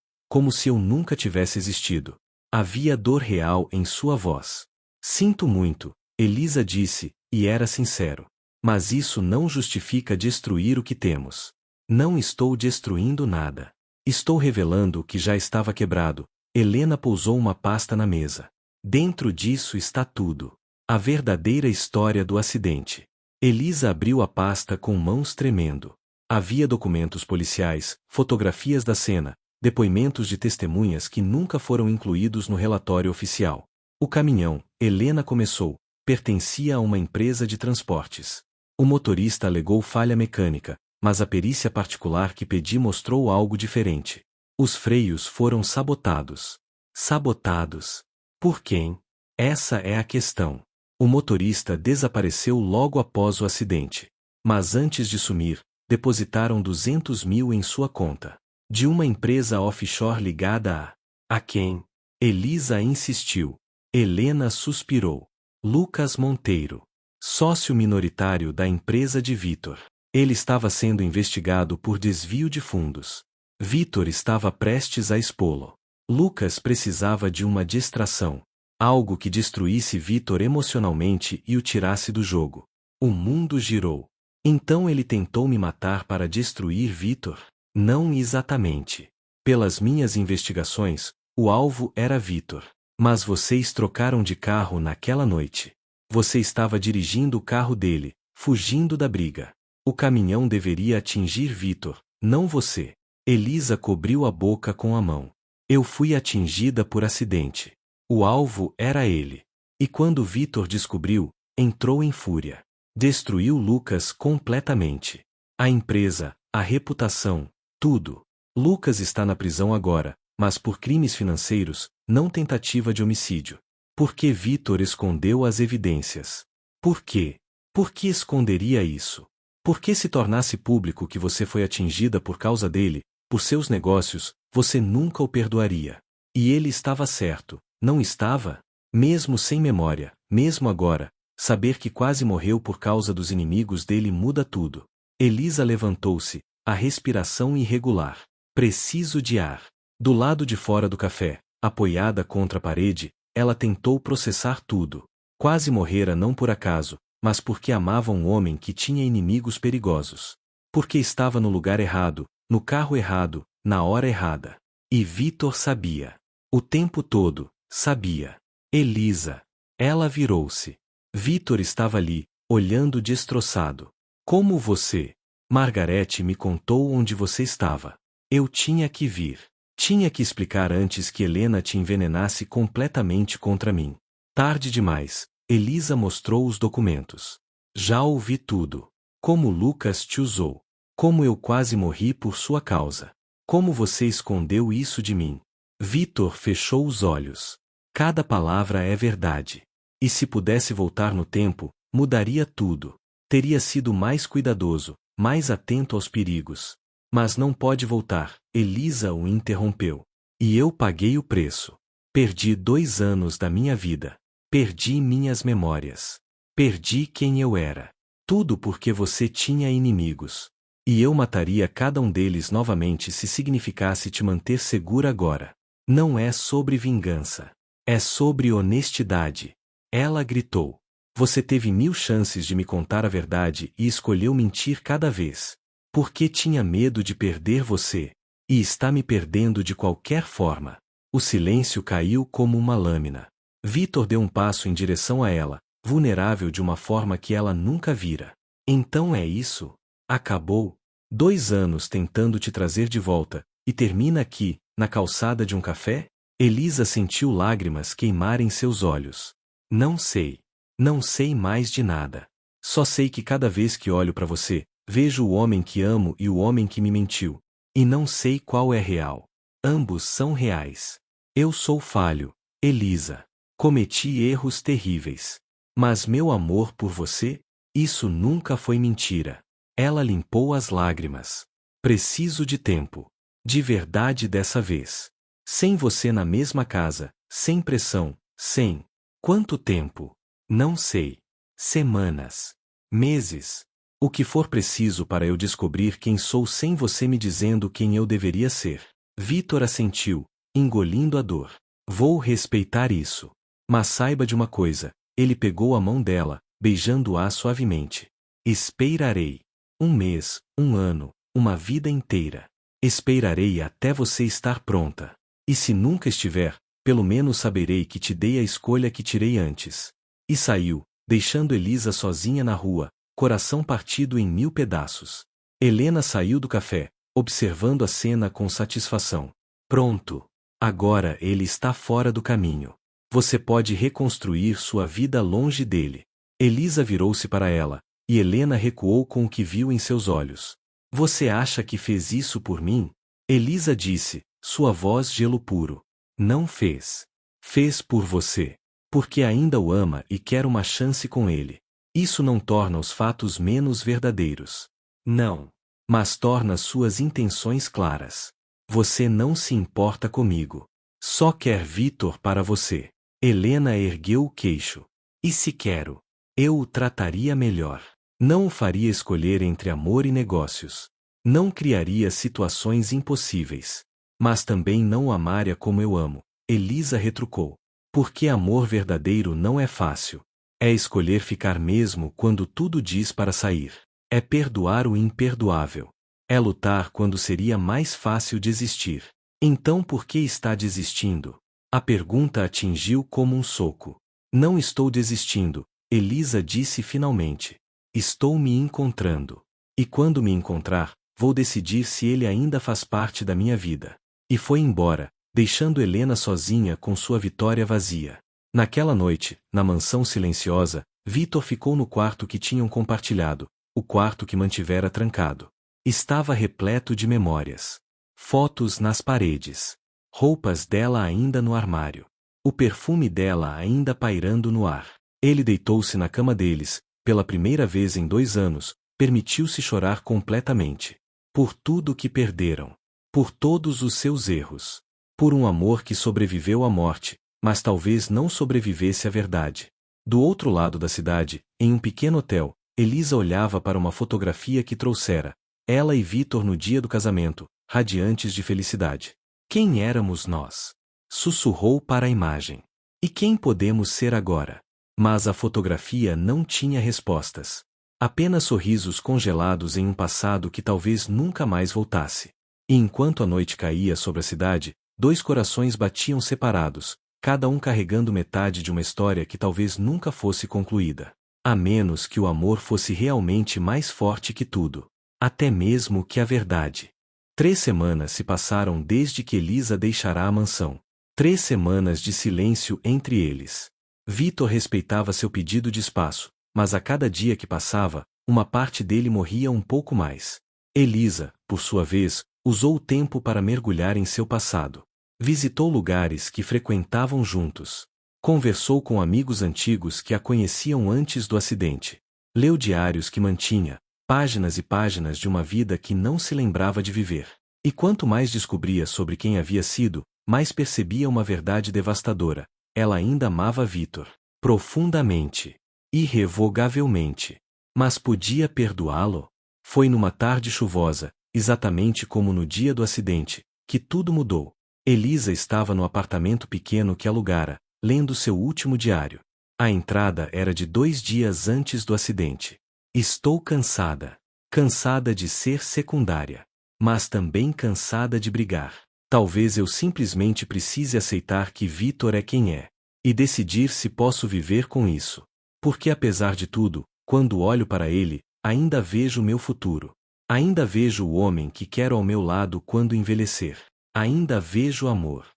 se eu nunca tivesse existido. Havia dor real em sua voz. Sinto muito, Elisa disse, e era sincero. Mas isso não justifica destruir o que temos. Não estou destruindo nada. Estou revelando o que já estava quebrado. Helena pousou uma pasta na mesa. Dentro disso está tudo. A verdadeira história do acidente. Elisa abriu a pasta com mãos tremendo. Havia documentos policiais, fotografias da cena, depoimentos de testemunhas que nunca foram incluídos no relatório oficial. O caminhão, Helena começou, pertencia a uma empresa de transportes. O motorista alegou falha mecânica, mas a perícia particular que pedi mostrou algo diferente. Os freios foram sabotados. Sabotados? Por quem? Essa é a questão. O motorista desapareceu logo após o acidente. Mas antes de sumir, depositaram 200 mil em sua conta. De uma empresa offshore ligada a quem? Elisa insistiu. Helena suspirou. Lucas Monteiro. Sócio minoritário da empresa de Vitor. Ele estava sendo investigado por desvio de fundos. Vitor estava prestes a expô-lo. Lucas precisava de uma distração. Algo que destruísse Vitor emocionalmente e o tirasse do jogo. O mundo girou. Então ele tentou me matar para destruir Vitor? Não exatamente. Pelas minhas investigações, o alvo era Vitor. Mas vocês trocaram de carro naquela noite. Você estava dirigindo o carro dele, fugindo da briga. O caminhão deveria atingir Vitor, não você. Elisa cobriu a boca com a mão. Eu fui atingida por acidente. O alvo era ele. E quando Vitor descobriu, entrou em fúria. Destruiu Lucas completamente. A empresa, a reputação, tudo. Lucas está na prisão agora, mas por crimes financeiros, não tentativa de homicídio. Por que Vitor escondeu as evidências? Por quê? Por que esconderia isso? Por que se tornasse público que você foi atingida por causa dele, por seus negócios, você nunca o perdoaria? E ele estava certo, não estava? Mesmo sem memória, mesmo agora, saber que quase morreu por causa dos inimigos dele muda tudo. Elisa levantou-se, a respiração irregular. Preciso de ar. Do lado de fora do café, apoiada contra a parede, ela tentou processar tudo. Quase morrera não por acaso, mas porque amava um homem que tinha inimigos perigosos. Porque estava no lugar errado, no carro errado, na hora errada. E Vitor sabia. O tempo todo, sabia. Elisa. Ela virou-se. Vitor estava ali, olhando destroçado. Como você? Margarete me contou onde você estava. Eu tinha que vir. Tinha que explicar antes que Helena te envenenasse completamente contra mim. Tarde demais. Elisa mostrou os documentos. Já ouvi tudo. Como Lucas te usou. Como eu quase morri por sua causa. Como você escondeu isso de mim. Vitor fechou os olhos. Cada palavra é verdade. E se pudesse voltar no tempo, mudaria tudo. Teria sido mais cuidadoso, mais atento aos perigos. Mas não pode voltar, Elisa o interrompeu. E eu paguei o preço. Perdi 2 anos da minha vida. Perdi minhas memórias. Perdi quem eu era. Tudo porque você tinha inimigos. E eu mataria cada um deles novamente se significasse te manter segura agora. Não é sobre vingança. É sobre honestidade. Ela gritou. Você teve 1000 chances de me contar a verdade e escolheu mentir cada vez. Porque tinha medo de perder você. E está me perdendo de qualquer forma. O silêncio caiu como uma lâmina. Vitor deu um passo em direção a ela, vulnerável de uma forma que ela nunca vira. Então é isso? Acabou? 2 anos tentando te trazer de volta, e termina aqui, na calçada de um café? Elisa sentiu lágrimas queimarem seus olhos. Não sei. Não sei mais de nada. Só sei que cada vez que olho para você, vejo o homem que amo e o homem que me mentiu. E não sei qual é real. Ambos são reais. Eu sou falho, Elisa. Cometi erros terríveis. Mas meu amor por você, isso nunca foi mentira. Ela limpou as lágrimas. Preciso de tempo. De verdade dessa vez. Sem você na mesma casa, sem pressão, sem. Quanto tempo? Não sei. Semanas. Meses. O que for preciso para eu descobrir quem sou sem você me dizendo quem eu deveria ser. Vitor assentiu, engolindo a dor. Vou respeitar isso. Mas saiba de uma coisa, ele pegou a mão dela, beijando-a suavemente. Esperarei. 1 mês, 1 ano, uma vida inteira. Esperarei até você estar pronta. E se nunca estiver, pelo menos saberei que te dei a escolha que tirei antes. E saiu, deixando Elisa sozinha na rua, coração partido em 1000 pedaços. Helena saiu do café, observando a cena com satisfação. Pronto. Agora ele está fora do caminho. Você pode reconstruir sua vida longe dele. Elisa virou-se para ela, e Helena recuou com o que viu em seus olhos. Você acha que fez isso por mim? Elisa disse, sua voz gelo puro. Não fez. Fez por você. Porque ainda o ama e quer uma chance com ele. Isso não torna os fatos menos verdadeiros. Não. Mas torna suas intenções claras. Você não se importa comigo. Só quer Vitor para você. Helena ergueu o queixo. E se quero? Eu o trataria melhor. Não o faria escolher entre amor e negócios. Não criaria situações impossíveis. Mas também não o amaria como eu amo. Elisa retrucou. Porque amor verdadeiro não é fácil. É escolher ficar mesmo quando tudo diz para sair. É perdoar o imperdoável. É lutar quando seria mais fácil desistir. Então por que está desistindo? A pergunta atingiu como um soco. Não estou desistindo, Elisa disse finalmente. Estou me encontrando. E quando me encontrar, vou decidir se ele ainda faz parte da minha vida. E foi embora, deixando Helena sozinha com sua vitória vazia. Naquela noite, na mansão silenciosa, Vitor ficou no quarto que tinham compartilhado, o quarto que mantivera trancado. Estava repleto de memórias. Fotos nas paredes. Roupas dela ainda no armário. O perfume dela ainda pairando no ar. Ele deitou-se na cama deles, pela primeira vez em 2 anos, permitiu-se chorar completamente. Por tudo que perderam. Por todos os seus erros. Por um amor que sobreviveu à morte, mas talvez não sobrevivesse à verdade. Do outro lado da cidade, em um pequeno hotel, Elisa olhava para uma fotografia que trouxera. Ela e Vitor no dia do casamento, radiantes de felicidade. Quem éramos nós? Sussurrou para a imagem. E quem podemos ser agora? Mas a fotografia não tinha respostas. Apenas sorrisos congelados em um passado que talvez nunca mais voltasse. E enquanto a noite caía sobre a cidade, 2 corações batiam separados, cada um carregando metade de uma história que talvez nunca fosse concluída. A menos que o amor fosse realmente mais forte que tudo. Até mesmo que a verdade. 3 semanas se passaram desde que Elisa deixara a mansão. 3 semanas de silêncio entre eles. Vitor respeitava seu pedido de espaço, mas a cada dia que passava, uma parte dele morria um pouco mais. Elisa, por sua vez, usou o tempo para mergulhar em seu passado. Visitou lugares que frequentavam juntos. Conversou com amigos antigos que a conheciam antes do acidente. Leu diários que mantinha. Páginas e páginas de uma vida que não se lembrava de viver. E quanto mais descobria sobre quem havia sido, mais percebia uma verdade devastadora. Ela ainda amava Vitor. Profundamente. Irrevogavelmente. Mas podia perdoá-lo? Foi numa tarde chuvosa, exatamente como no dia do acidente, que tudo mudou. Elisa estava no apartamento pequeno que alugara, lendo seu último diário. A entrada era de 2 dias antes do acidente. Estou cansada. Cansada de ser secundária. Mas também cansada de brigar. Talvez eu simplesmente precise aceitar que Vitor é quem é. E decidir se posso viver com isso. Porque apesar de tudo, quando olho para ele, ainda vejo meu futuro. Ainda vejo o homem que quero ao meu lado quando envelhecer. Ainda vejo amor.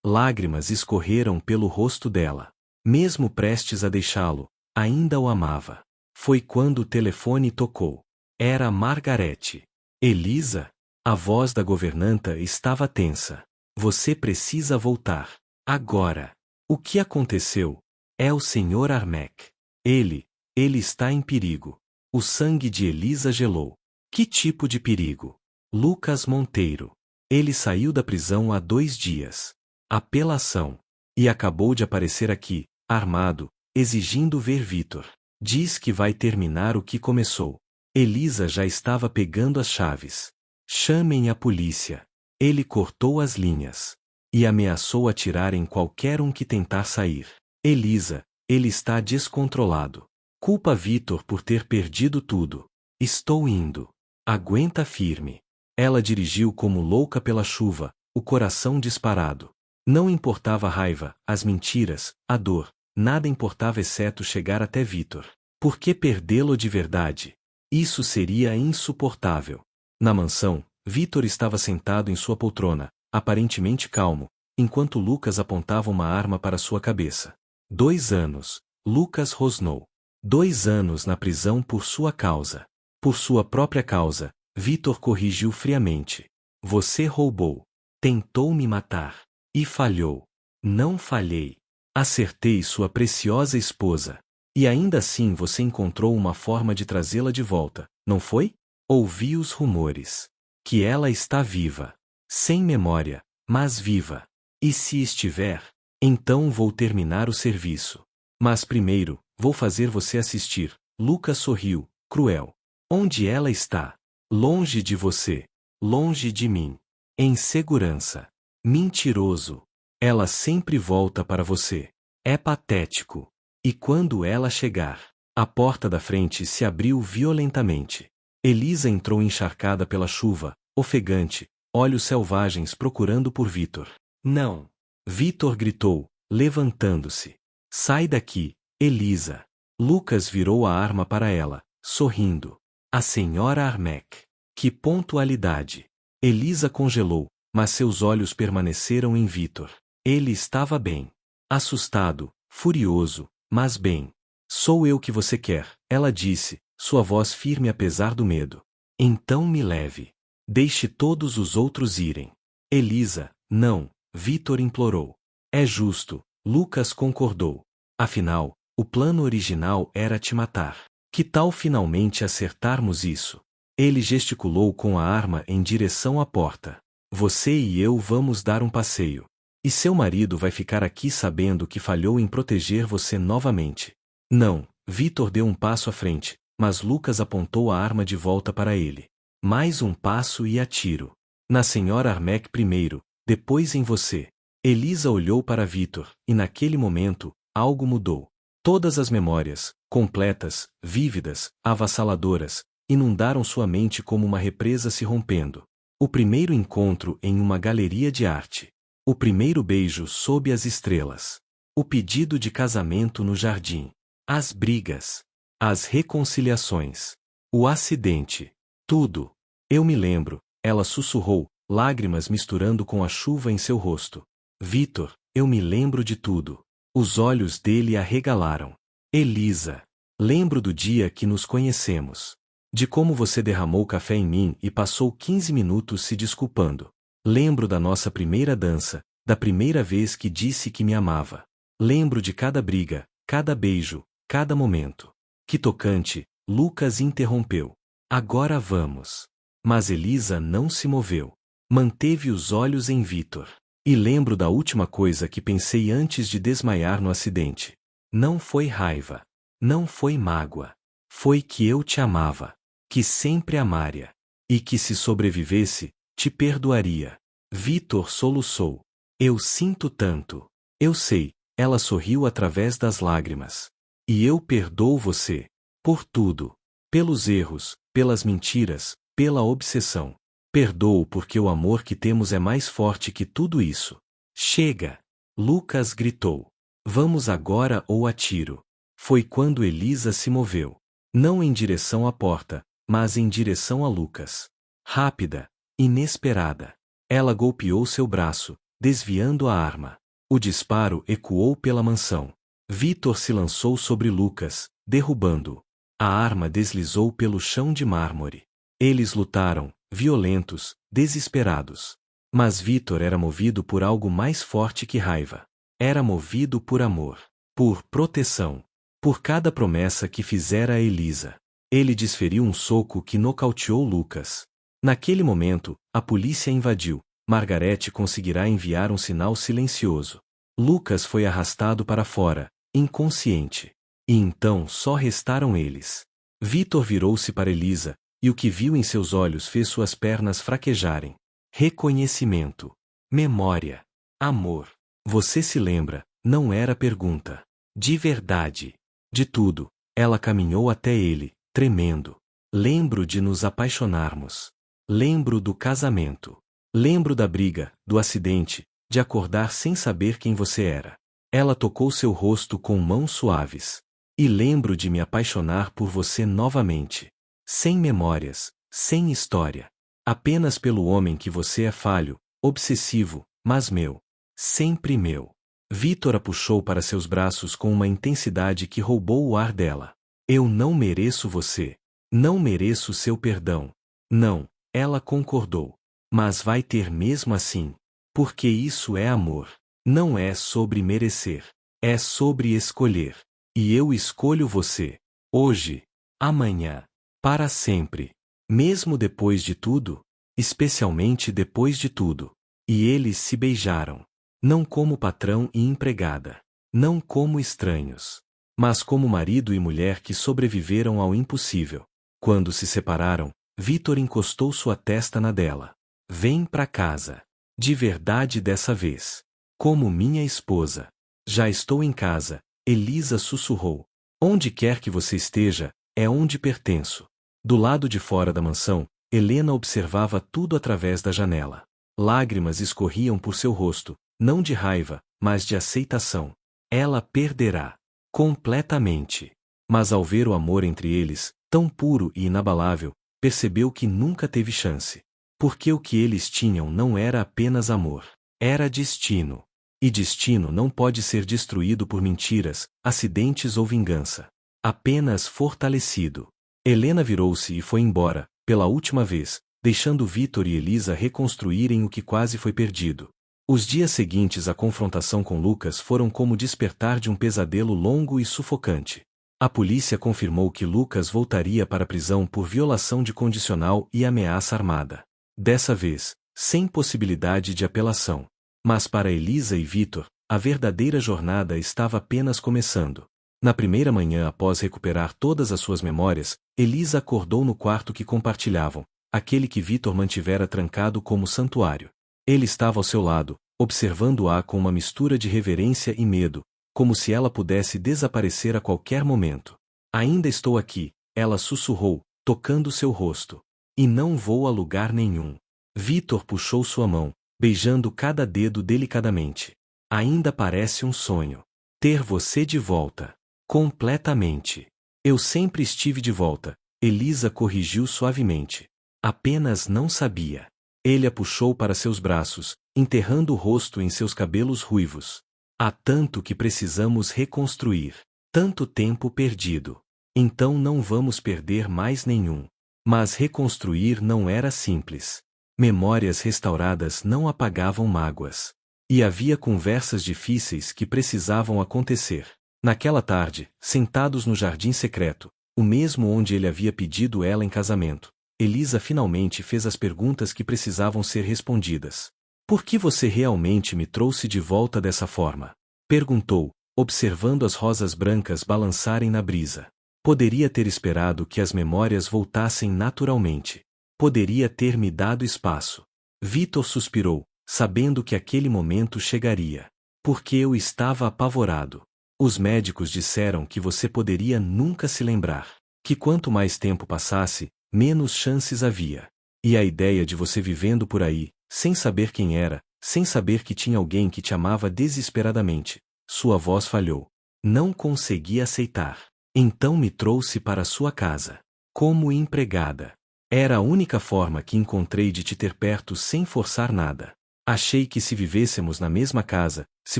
Lágrimas escorreram pelo rosto dela. Mesmo prestes a deixá-lo, ainda o amava. Foi quando o telefone tocou. Era Margarete. Elisa? A voz da governanta estava tensa. Você precisa voltar. Agora. O que aconteceu? É o Sr. Armek. Ele está em perigo. O sangue de Elisa gelou. Que tipo de perigo? Lucas Monteiro. Ele saiu da prisão há 2 dias. Apelação. E acabou de aparecer aqui, armado, exigindo ver Vitor. Diz que vai terminar o que começou. Elisa já estava pegando as chaves. Chamem a polícia. Ele cortou as linhas. E ameaçou atirar em qualquer um que tentar sair. Elisa, ele está descontrolado. Culpa Vitor por ter perdido tudo. Estou indo. Aguenta firme. Ela dirigiu como louca pela chuva, o coração disparado. Não importava a raiva, as mentiras, a dor, nada importava exceto chegar até Vitor. Por que perdê-lo de verdade? Isso seria insuportável. Na mansão, Vitor estava sentado em sua poltrona, aparentemente calmo, enquanto Lucas apontava uma arma para sua cabeça. 2 anos, Lucas rosnou. 2 anos na prisão por sua causa. Por sua própria causa, Vitor corrigiu friamente. Você roubou. Tentou me matar. E falhou. Não falhei. Acertei sua preciosa esposa. E ainda assim você encontrou uma forma de trazê-la de volta, não foi? Ouvi os rumores. Que ela está viva. Sem memória, mas viva. E se estiver, então vou terminar o serviço. Mas primeiro, vou fazer você assistir. Lucas sorriu, cruel. Onde ela está? Longe de você. Longe de mim. Em segurança. Mentiroso. Ela sempre volta para você. É patético. E quando ela chegar, a porta da frente se abriu violentamente. Elisa entrou encharcada pela chuva, ofegante, olhos selvagens procurando por Vitor. Não. Vitor gritou, levantando-se. Sai daqui, Elisa. Lucas virou a arma para ela, sorrindo. A senhora Armek. Que pontualidade. Elisa congelou, mas seus olhos permaneceram em Vitor. Ele estava bem. Assustado, furioso, mas bem. Sou eu que você quer, ela disse, sua voz firme apesar do medo. Então me leve. Deixe todos os outros irem. Elisa, não, Vitor implorou. É justo, Lucas concordou. Afinal, o plano original era te matar. Que tal finalmente acertarmos isso? Ele gesticulou com a arma em direção à porta. Você e eu vamos dar um passeio. E seu marido vai ficar aqui sabendo que falhou em proteger você novamente. Não, Vitor deu um passo à frente, mas Lucas apontou a arma de volta para ele. Mais um passo e atiro. Na senhora Armek primeiro, depois em você. Elisa olhou para Vitor, e naquele momento, algo mudou. Todas as memórias, completas, vívidas, avassaladoras, inundaram sua mente como uma represa se rompendo. O primeiro encontro em uma galeria de arte. O primeiro beijo sob as estrelas. O pedido de casamento no jardim. As brigas. As reconciliações. O acidente. Tudo. Eu me lembro, ela sussurrou, lágrimas misturando com a chuva em seu rosto. Vitor, eu me lembro de tudo. Os olhos dele arregalaram. Elisa. Lembro do dia que nos conhecemos. De como você derramou café em mim e passou 15 minutos se desculpando. Lembro da nossa primeira dança, da primeira vez que disse que me amava. Lembro de cada briga, cada beijo, cada momento. Que tocante, Lucas interrompeu. Agora vamos. Mas Elisa não se moveu. Manteve os olhos em Vitor. E lembro da última coisa que pensei antes de desmaiar no acidente. Não foi raiva. Não foi mágoa. Foi que eu te amava. Que sempre amaria. E que se sobrevivesse, te perdoaria. Vitor soluçou. Eu sinto tanto. Eu sei, ela sorriu através das lágrimas. E eu perdoo você. Por tudo. Pelos erros, pelas mentiras, pela obsessão. Perdoo porque o amor que temos é mais forte que tudo isso. Chega! Lucas gritou. Vamos agora ou atiro. Foi quando Elisa se moveu. Não em direção à porta, mas em direção a Lucas. Rápida, inesperada. Ela golpeou seu braço, desviando a arma. O disparo ecoou pela mansão. Vitor se lançou sobre Lucas, derrubando-o. A arma deslizou pelo chão de mármore. Eles lutaram, violentos, desesperados. Mas Vitor era movido por algo mais forte que raiva. Era movido por amor, por proteção, por cada promessa que fizera a Elisa. Ele desferiu um soco que nocauteou Lucas. Naquele momento, a polícia invadiu. Margarete conseguirá enviar um sinal silencioso. Lucas foi arrastado para fora, inconsciente. E então só restaram eles. Vitor virou-se para Elisa, e o que viu em seus olhos fez suas pernas fraquejarem. Reconhecimento, memória, amor. Você se lembra, não era pergunta. De verdade. De tudo, ela caminhou até ele, tremendo. Lembro de nos apaixonarmos. Lembro do casamento. Lembro da briga, do acidente, de acordar sem saber quem você era. Ela tocou seu rosto com mãos suaves. E lembro de me apaixonar por você novamente. Sem memórias, sem história. Apenas pelo homem que você é falho, obsessivo, mas meu. Sempre meu. Vitor a puxou para seus braços com uma intensidade que roubou o ar dela. Eu não mereço você. Não mereço seu perdão. Não, ela concordou. Mas vai ter mesmo assim. Porque isso é amor. Não é sobre merecer. É sobre escolher. E eu escolho você. Hoje. Amanhã. Para sempre. Mesmo depois de tudo. Especialmente depois de tudo. E eles se beijaram. Não como patrão e empregada. Não como estranhos. Mas como marido e mulher que sobreviveram ao impossível. Quando se separaram, Vitor encostou sua testa na dela. Vem pra casa. De verdade dessa vez. Como minha esposa. Já estou em casa, Elisa sussurrou. Onde quer que você esteja, é onde pertenço. Do lado de fora da mansão, Helena observava tudo através da janela. Lágrimas escorriam por seu rosto, não de raiva, mas de aceitação. Ela perderá. Completamente. Mas ao ver o amor entre eles, tão puro e inabalável, percebeu que nunca teve chance. Porque o que eles tinham não era apenas amor. Era destino. E destino não pode ser destruído por mentiras, acidentes ou vingança. Apenas fortalecido. Helena virou-se e foi embora, pela última vez, deixando Vitor e Elisa reconstruírem o que quase foi perdido. Os dias seguintes à confrontação com Lucas foram como despertar de um pesadelo longo e sufocante. A polícia confirmou que Lucas voltaria para a prisão por violação de condicional e ameaça armada. Dessa vez, sem possibilidade de apelação. Mas para Elisa e Vitor, a verdadeira jornada estava apenas começando. Na primeira manhã após recuperar todas as suas memórias, Elisa acordou no quarto que compartilhavam, aquele que Vitor mantivera trancado como santuário. Ele estava ao seu lado, observando-a com uma mistura de reverência e medo, como se ela pudesse desaparecer a qualquer momento. Ainda estou aqui, ela sussurrou, tocando seu rosto. E não vou a lugar nenhum. Vitor puxou sua mão, beijando cada dedo delicadamente. Ainda parece um sonho. Ter você de volta. Completamente. Eu sempre estive de volta, Elisa corrigiu suavemente. Apenas não sabia. Ele a puxou para seus braços, enterrando o rosto em seus cabelos ruivos. Há tanto que precisamos reconstruir. Tanto tempo perdido. Então não vamos perder mais nenhum. Mas reconstruir não era simples. Memórias restauradas não apagavam mágoas. E havia conversas difíceis que precisavam acontecer. Naquela tarde, sentados no jardim secreto, o mesmo onde ele havia pedido ela em casamento, Elisa finalmente fez as perguntas que precisavam ser respondidas. Por que você realmente me trouxe de volta dessa forma? Perguntou, observando as rosas brancas balançarem na brisa. Poderia ter esperado que as memórias voltassem naturalmente. Poderia ter me dado espaço. Vitor suspirou, sabendo que aquele momento chegaria. Porque eu estava apavorado. Os médicos disseram que você poderia nunca se lembrar. Que quanto mais tempo passasse, menos chances havia. E a ideia de você vivendo por aí, sem saber quem era, sem saber que tinha alguém que te amava desesperadamente. Sua voz falhou. Não consegui aceitar. Então me trouxe para sua casa. Como empregada. Era a única forma que encontrei de te ter perto sem forçar nada. Achei que se vivêssemos na mesma casa, se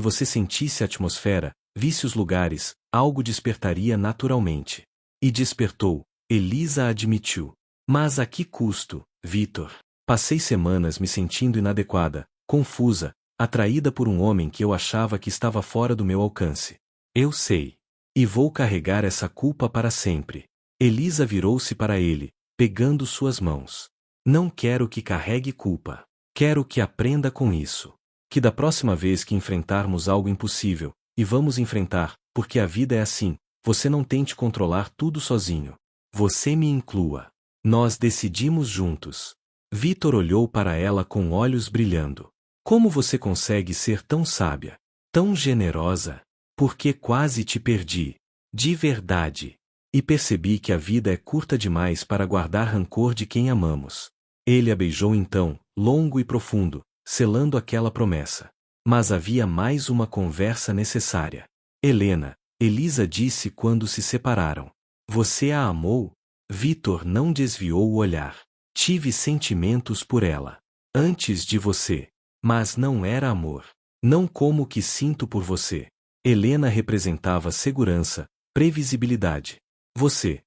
você sentisse a atmosfera, visse os lugares, algo despertaria naturalmente. E despertou, Elisa admitiu. Mas a que custo, Vitor? Passei semanas me sentindo inadequada, confusa, atraída por um homem que eu achava que estava fora do meu alcance. Eu sei. E vou carregar essa culpa para sempre. Elisa virou-se para ele, pegando suas mãos. Não quero que carregue culpa. Quero que aprenda com isso. Que da próxima vez que enfrentarmos algo impossível, e vamos enfrentar, porque a vida é assim, você não tente controlar tudo sozinho. Você me inclua. Nós decidimos juntos. Vitor olhou para ela com olhos brilhando. Como você consegue ser tão sábia, tão generosa? Porque quase te perdi. De verdade. E percebi que a vida é curta demais para guardar rancor de quem amamos. Ele a beijou então, longo e profundo, selando aquela promessa. Mas havia mais uma conversa necessária. Helena, Elisa disse quando se separaram. Você a amou? Vitor não desviou o olhar. Tive sentimentos por ela. Antes de você. Mas não era amor. Não como o que sinto por você. Helena representava segurança, previsibilidade. Você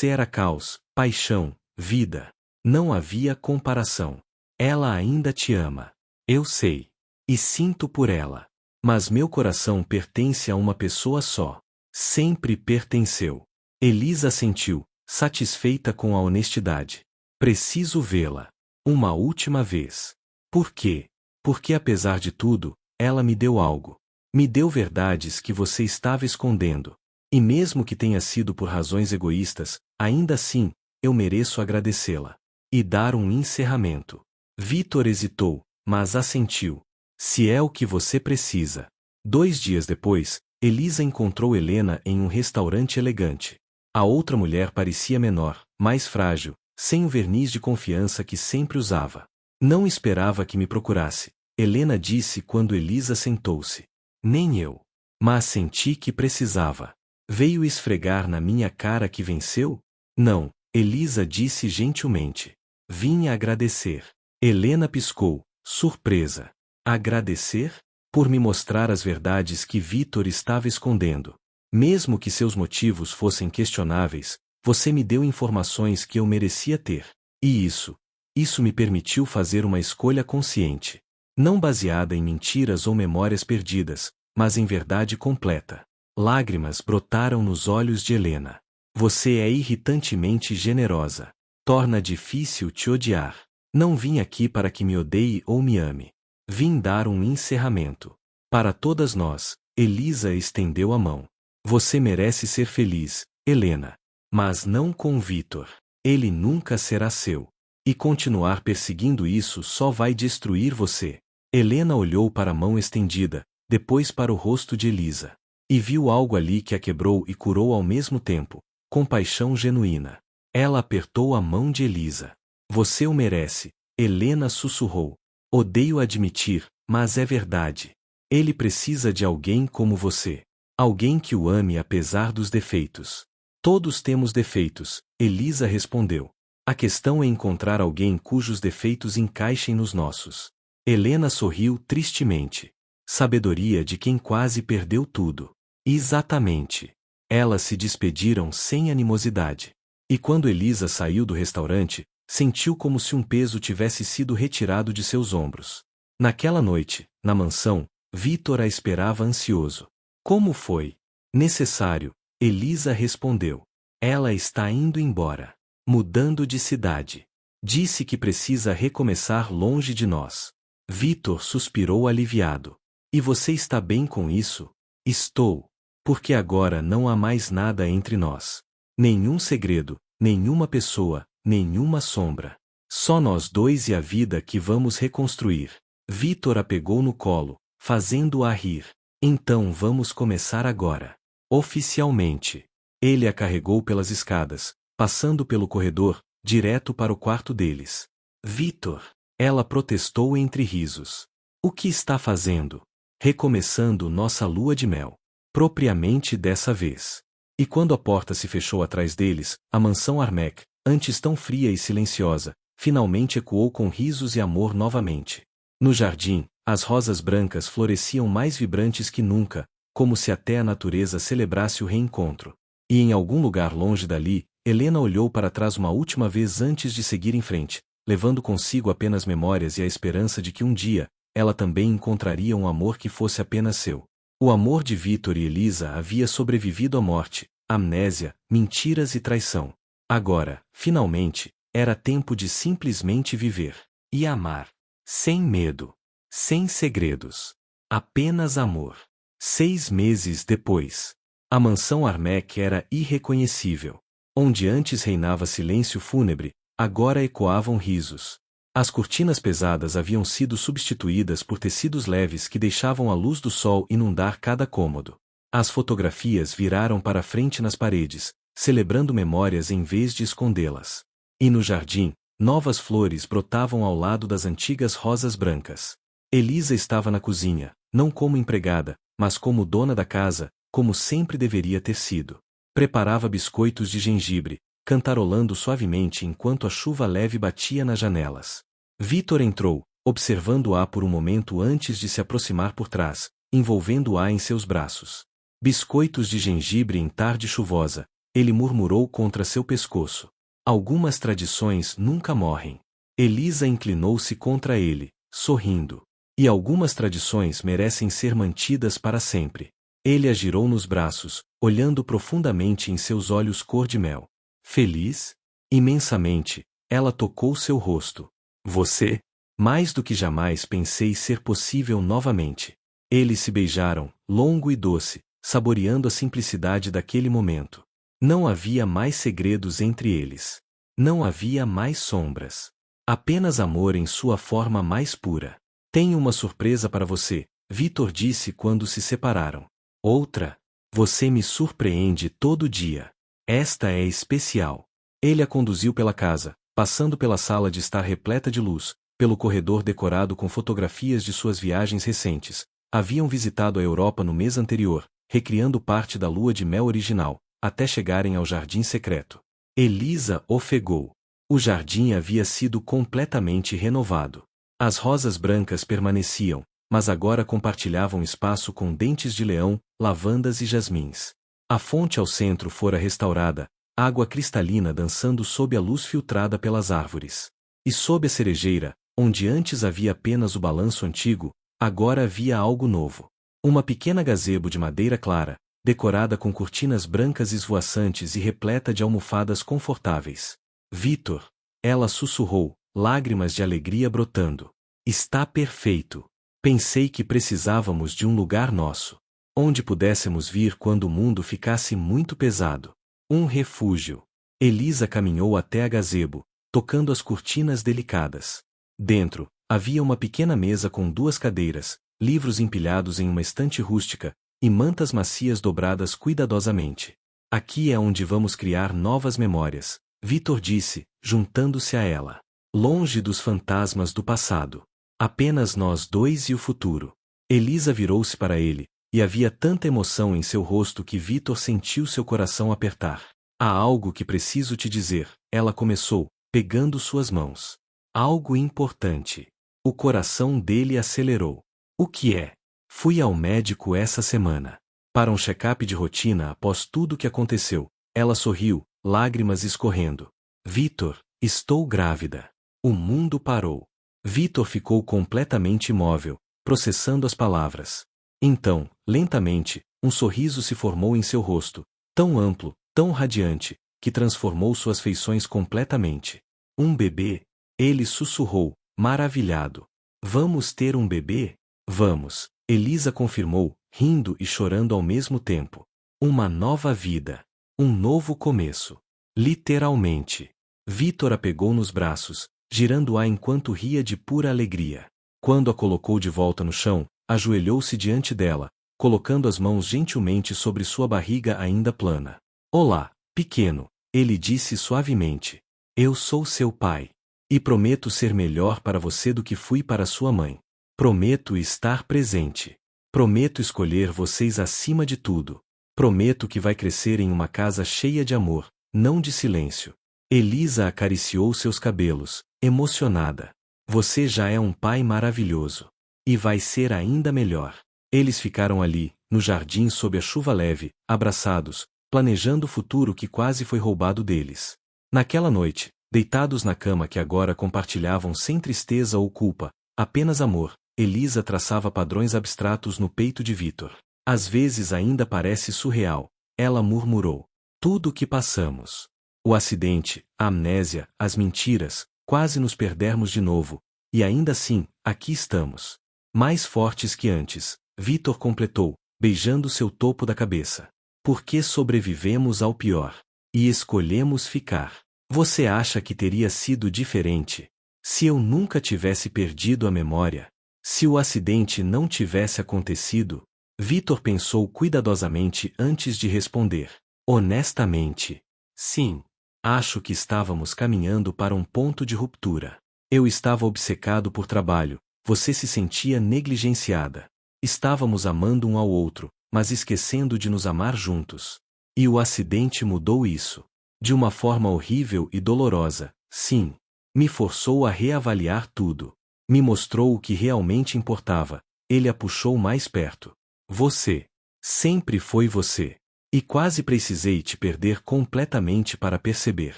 era caos, paixão, vida. Não havia comparação. Ela ainda te ama. Eu sei. E sinto por ela. Mas meu coração pertence a uma pessoa só. Sempre pertenceu. Elisa sentiu, satisfeita com a honestidade. Preciso vê-la. Uma última vez. Por quê? Porque apesar de tudo, ela me deu algo. Me deu verdades que você estava escondendo. E mesmo que tenha sido por razões egoístas, ainda assim, eu mereço agradecê-la. E dar um encerramento. Vitor hesitou, mas assentiu. Se é o que você precisa. 2 dias depois, Elisa encontrou Helena em um restaurante elegante. A outra mulher parecia menor, mais frágil, sem o verniz de confiança que sempre usava. Não esperava que me procurasse, Helena disse quando Elisa sentou-se. Nem eu. Mas senti que precisava. Veio esfregar na minha cara que venceu? Não, Elisa disse gentilmente. Vim agradecer. Helena piscou, surpresa. Agradecer? Por me mostrar as verdades que Vitor estava escondendo. Mesmo que seus motivos fossem questionáveis, você me deu informações que eu merecia ter. E isso me permitiu fazer uma escolha consciente. Não baseada em mentiras ou memórias perdidas, mas em verdade completa. Lágrimas brotaram nos olhos de Helena. Você é irritantemente generosa. Torna difícil te odiar. Não vim aqui para que me odeie ou me ame. Vim dar um encerramento. Para todas nós, Elisa estendeu a mão. Você merece ser feliz, Helena. Mas não com Vitor. Ele nunca será seu. E continuar perseguindo isso só vai destruir você. Helena olhou para a mão estendida, depois para o rosto de Elisa. E viu algo ali que a quebrou e curou ao mesmo tempo. Compaixão genuína. Ela apertou a mão de Elisa. Você o merece, Helena sussurrou. Odeio admitir, mas é verdade. Ele precisa de alguém como você. Alguém que o ame apesar dos defeitos. Todos temos defeitos, Elisa respondeu. A questão é encontrar alguém cujos defeitos encaixem nos nossos. Helena sorriu tristemente. Sabedoria de quem quase perdeu tudo. Exatamente. Elas se despediram sem animosidade. E quando Elisa saiu do restaurante, sentiu como se um peso tivesse sido retirado de seus ombros. Naquela noite, na mansão, Vitor a esperava ansioso. Como foi? Necessário, Elisa respondeu. Ela está indo embora. Mudando de cidade. Disse que precisa recomeçar longe de nós. Vitor suspirou aliviado. E você está bem com isso? Estou. Porque agora não há mais nada entre nós. Nenhum segredo, nenhuma pessoa, nenhuma sombra. Só nós dois e a vida que vamos reconstruir. Vitor a pegou no colo, fazendo-a rir. Então vamos começar agora. Oficialmente. Ele a carregou pelas escadas, passando pelo corredor, direto para o quarto deles. Vitor. Ela protestou entre risos. O que está fazendo? Recomeçando nossa lua de mel. Propriamente dessa vez. E quando a porta se fechou atrás deles, a mansão Armec, antes tão fria e silenciosa, finalmente ecoou com risos e amor novamente. No jardim, as rosas brancas floresciam mais vibrantes que nunca, como se até a natureza celebrasse o reencontro. E em algum lugar longe dali, Helena olhou para trás uma última vez antes de seguir em frente, levando consigo apenas memórias e a esperança de que um dia, ela também encontraria um amor que fosse apenas seu. O amor de Vitor e Elisa havia sobrevivido à morte, amnésia, mentiras e traição. Agora, finalmente, era tempo de simplesmente viver e amar. Sem medo. Sem segredos. Apenas amor. 6 meses depois. A mansão Armec era irreconhecível. Onde antes reinava silêncio fúnebre, agora ecoavam risos. As cortinas pesadas haviam sido substituídas por tecidos leves que deixavam a luz do sol inundar cada cômodo. As fotografias viraram para frente nas paredes, celebrando memórias em vez de escondê-las. E no jardim, novas flores brotavam ao lado das antigas rosas brancas. Elisa estava na cozinha, não como empregada, mas como dona da casa, como sempre deveria ter sido. Preparava biscoitos de gengibre, cantarolando suavemente enquanto a chuva leve batia nas janelas. Vitor entrou, observando-a por um momento antes de se aproximar por trás, envolvendo-a em seus braços. Biscoitos de gengibre em tarde chuvosa, ele murmurou contra seu pescoço. Algumas tradições nunca morrem. Elisa inclinou-se contra ele, sorrindo. E algumas tradições merecem ser mantidas para sempre. Ele a girou nos braços, olhando profundamente em seus olhos cor de mel. Feliz? Imensamente, ela tocou seu rosto. Você? Mais do que jamais pensei ser possível novamente. Eles se beijaram, longo e doce, saboreando a simplicidade daquele momento. Não havia mais segredos entre eles. Não havia mais sombras. Apenas amor em sua forma mais pura. Tenho uma surpresa para você, Vitor disse quando se separaram. Outra? Você me surpreende todo dia. Esta é especial. Ele a conduziu pela casa, passando pela sala de estar repleta de luz, pelo corredor decorado com fotografias de suas viagens recentes. Haviam visitado a Europa no mês anterior, recriando parte da lua de mel original, até chegarem ao jardim secreto. Elisa ofegou. O jardim havia sido completamente renovado. As rosas brancas permaneciam, mas agora compartilhavam espaço com dentes de leão, lavandas e jasmins. A fonte ao centro fora restaurada, água cristalina dançando sob a luz filtrada pelas árvores. E sob a cerejeira, onde antes havia apenas o balanço antigo, agora havia algo novo. Uma pequena gazebo de madeira clara, decorada com cortinas brancas esvoaçantes e repleta de almofadas confortáveis. Vitor, ela sussurrou, lágrimas de alegria brotando. Está perfeito. Pensei que precisávamos de um lugar nosso. Onde pudéssemos vir quando o mundo ficasse muito pesado. Um refúgio. Elisa caminhou até a gazebo, tocando as cortinas delicadas. Dentro, havia uma pequena mesa com 2 cadeiras, livros empilhados em uma estante rústica, e mantas macias dobradas cuidadosamente. Aqui é onde vamos criar novas memórias, Vitor disse, juntando-se a ela. Longe dos fantasmas do passado. Apenas nós dois e o futuro. Elisa virou-se para ele, e havia tanta emoção em seu rosto que Vitor sentiu seu coração apertar. Há algo que preciso te dizer, ela começou, pegando suas mãos. Algo importante. O coração dele acelerou. O que é? Fui ao médico essa semana. Para um check-up de rotina após tudo o que aconteceu. Ela sorriu, lágrimas escorrendo. Vitor, estou grávida. O mundo parou. Vitor ficou completamente imóvel, processando as palavras. Então, lentamente, um sorriso se formou em seu rosto, tão amplo, tão radiante, que transformou suas feições completamente. Um bebê? Ele sussurrou, maravilhado. Vamos ter um bebê? Vamos, Elisa confirmou, rindo e chorando ao mesmo tempo. Uma nova vida. Um novo começo. Literalmente. Vitor a pegou nos braços, girando-a enquanto ria de pura alegria. Quando a colocou de volta no chão, ajoelhou-se diante dela, colocando as mãos gentilmente sobre sua barriga ainda plana. Olá, pequeno, ele disse suavemente. Eu sou seu pai. E prometo ser melhor para você do que fui para sua mãe. Prometo estar presente. Prometo escolher vocês acima de tudo. Prometo que vai crescer em uma casa cheia de amor, não de silêncio. Elisa acariciou seus cabelos, emocionada. Você já é um pai maravilhoso. E vai ser ainda melhor. Eles ficaram ali, no jardim sob a chuva leve, abraçados, planejando o futuro que quase foi roubado deles. Naquela noite, deitados na cama que agora compartilhavam sem tristeza ou culpa, apenas amor, Elisa traçava padrões abstratos no peito de Vitor. Às vezes ainda parece surreal, ela murmurou. Tudo o que passamos. O acidente, a amnésia, as mentiras, quase nos perdermos de novo, e ainda assim, aqui estamos. Mais fortes que antes, Vitor completou, beijando seu topo da cabeça. Porque sobrevivemos ao pior. E escolhemos ficar. Você acha que teria sido diferente? Se eu nunca tivesse perdido a memória? Se o acidente não tivesse acontecido? Vitor pensou cuidadosamente antes de responder. Honestamente, sim. Acho que estávamos caminhando para um ponto de ruptura. Eu estava obcecado por trabalho, você se sentia negligenciada. Estávamos amando um ao outro, mas esquecendo de nos amar juntos. E o acidente mudou isso. De uma forma horrível e dolorosa, sim. Me forçou a reavaliar tudo. Me mostrou o que realmente importava. Ele a puxou mais perto. Você. Sempre foi você. E quase precisei te perder completamente para perceber.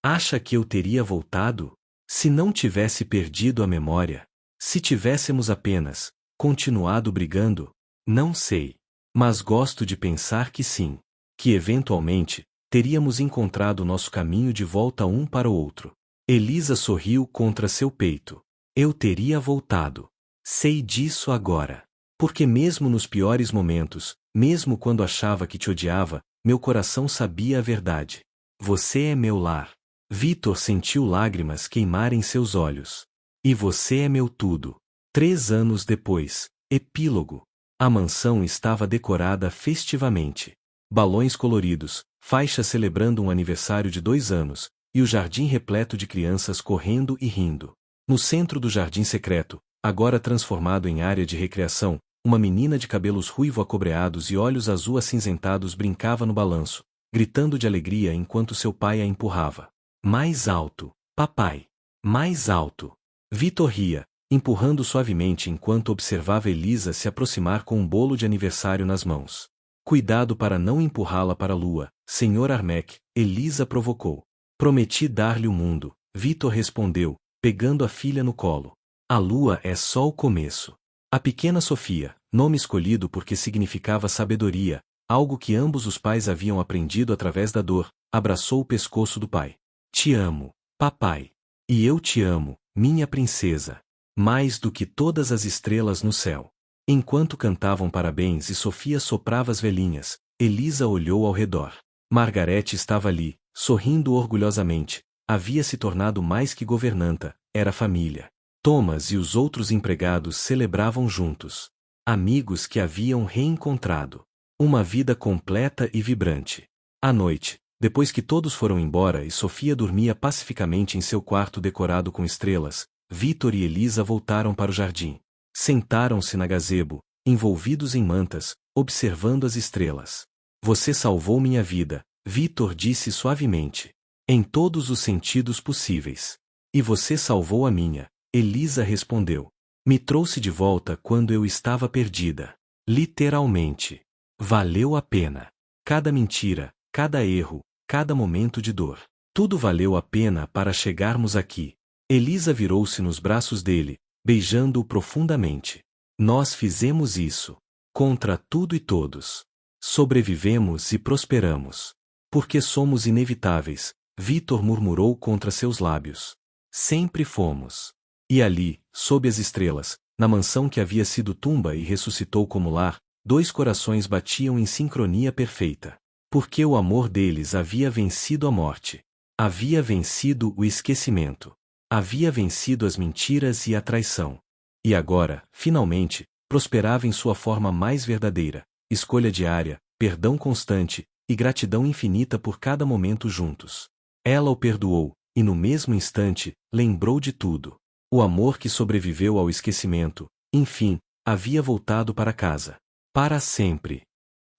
Acha que eu teria voltado? Se não tivesse perdido a memória? Se tivéssemos apenas continuado brigando? Não sei. Mas gosto de pensar que sim. Que eventualmente teríamos encontrado nosso caminho de volta um para o outro. Elisa sorriu contra seu peito. Eu teria voltado. Sei disso agora. Porque mesmo nos piores momentos, mesmo quando achava que te odiava, meu coração sabia a verdade. Você é meu lar. Vitor sentiu lágrimas queimarem seus olhos. E você é meu tudo. 3 anos depois, epílogo. A mansão estava decorada festivamente. Balões coloridos, faixas celebrando um aniversário de 2 anos, e o jardim repleto de crianças correndo e rindo. No centro do jardim secreto, agora transformado em área de recreação, uma menina de cabelos ruivo acobreados e olhos azul acinzentados brincava no balanço, gritando de alegria enquanto seu pai a empurrava. Mais alto, papai. Mais alto. Vitor ria, empurrando suavemente enquanto observava Elisa se aproximar com um bolo de aniversário nas mãos. Cuidado para não empurrá-la para a lua, Sr. Armec, Elisa provocou. Prometi dar-lhe o mundo, Vitor respondeu, pegando a filha no colo. A lua é só o começo. A pequena Sofia, nome escolhido porque significava sabedoria, algo que ambos os pais haviam aprendido através da dor, abraçou o pescoço do pai. Te amo, papai. E eu te amo, minha princesa. Mais do que todas as estrelas no céu. Enquanto cantavam parabéns e Sofia soprava as velhinhas, Elisa olhou ao redor. Margarete estava ali, sorrindo orgulhosamente. Havia se tornado mais que governanta, era família. Thomas e os outros empregados celebravam juntos. Amigos que haviam reencontrado. Uma vida completa e vibrante. À noite, depois que todos foram embora e Sofia dormia pacificamente em seu quarto decorado com estrelas, Vitor e Elisa voltaram para o jardim. Sentaram-se na gazebo, envolvidos em mantas, observando as estrelas. Você salvou minha vida, Vitor disse suavemente. Em todos os sentidos possíveis. E você salvou a minha, Elisa respondeu. Me trouxe de volta quando eu estava perdida. Literalmente. Valeu a pena. Cada mentira, cada erro, cada momento de dor. Tudo valeu a pena para chegarmos aqui. Elisa virou-se nos braços dele, beijando-o profundamente. Nós fizemos isso. Contra tudo e todos. Sobrevivemos e prosperamos. Porque somos inevitáveis, Vitor murmurou contra seus lábios. Sempre fomos. E ali, sob as estrelas, na mansão que havia sido tumba e ressuscitou como lar, 2 corações batiam em sincronia perfeita. Porque o amor deles havia vencido a morte. Havia vencido o esquecimento. Havia vencido as mentiras e a traição. E agora, finalmente, prosperava em sua forma mais verdadeira, escolha diária, perdão constante, e gratidão infinita por cada momento juntos. Ela o perdoou, e no mesmo instante, lembrou de tudo. O amor que sobreviveu ao esquecimento, enfim, havia voltado para casa. Para sempre.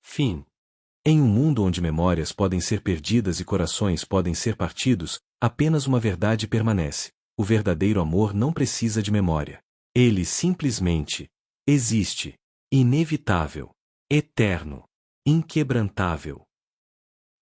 Fim. Em um mundo onde memórias podem ser perdidas e corações podem ser partidos, apenas uma verdade permanece. O verdadeiro amor não precisa de memória. Ele simplesmente existe. Inevitável. Eterno. Inquebrantável.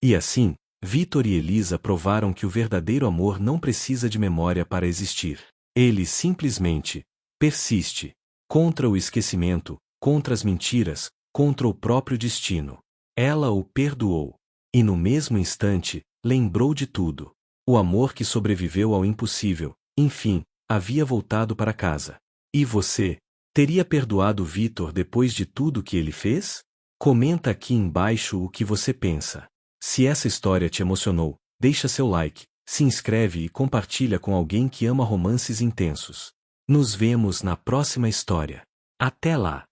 E assim, Vitor e Elisa provaram que o verdadeiro amor não precisa de memória para existir. Ele simplesmente persiste contra o esquecimento, contra as mentiras, contra o próprio destino. Ela o perdoou. E no mesmo instante, lembrou de tudo. O amor que sobreviveu ao impossível, enfim, havia voltado para casa. E você? Teria perdoado Vitor depois de tudo que ele fez? Comenta aqui embaixo o que você pensa. Se essa história te emocionou, deixa seu like, se inscreve e compartilha com alguém que ama romances intensos. Nos vemos na próxima história. Até lá.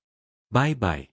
Bye bye.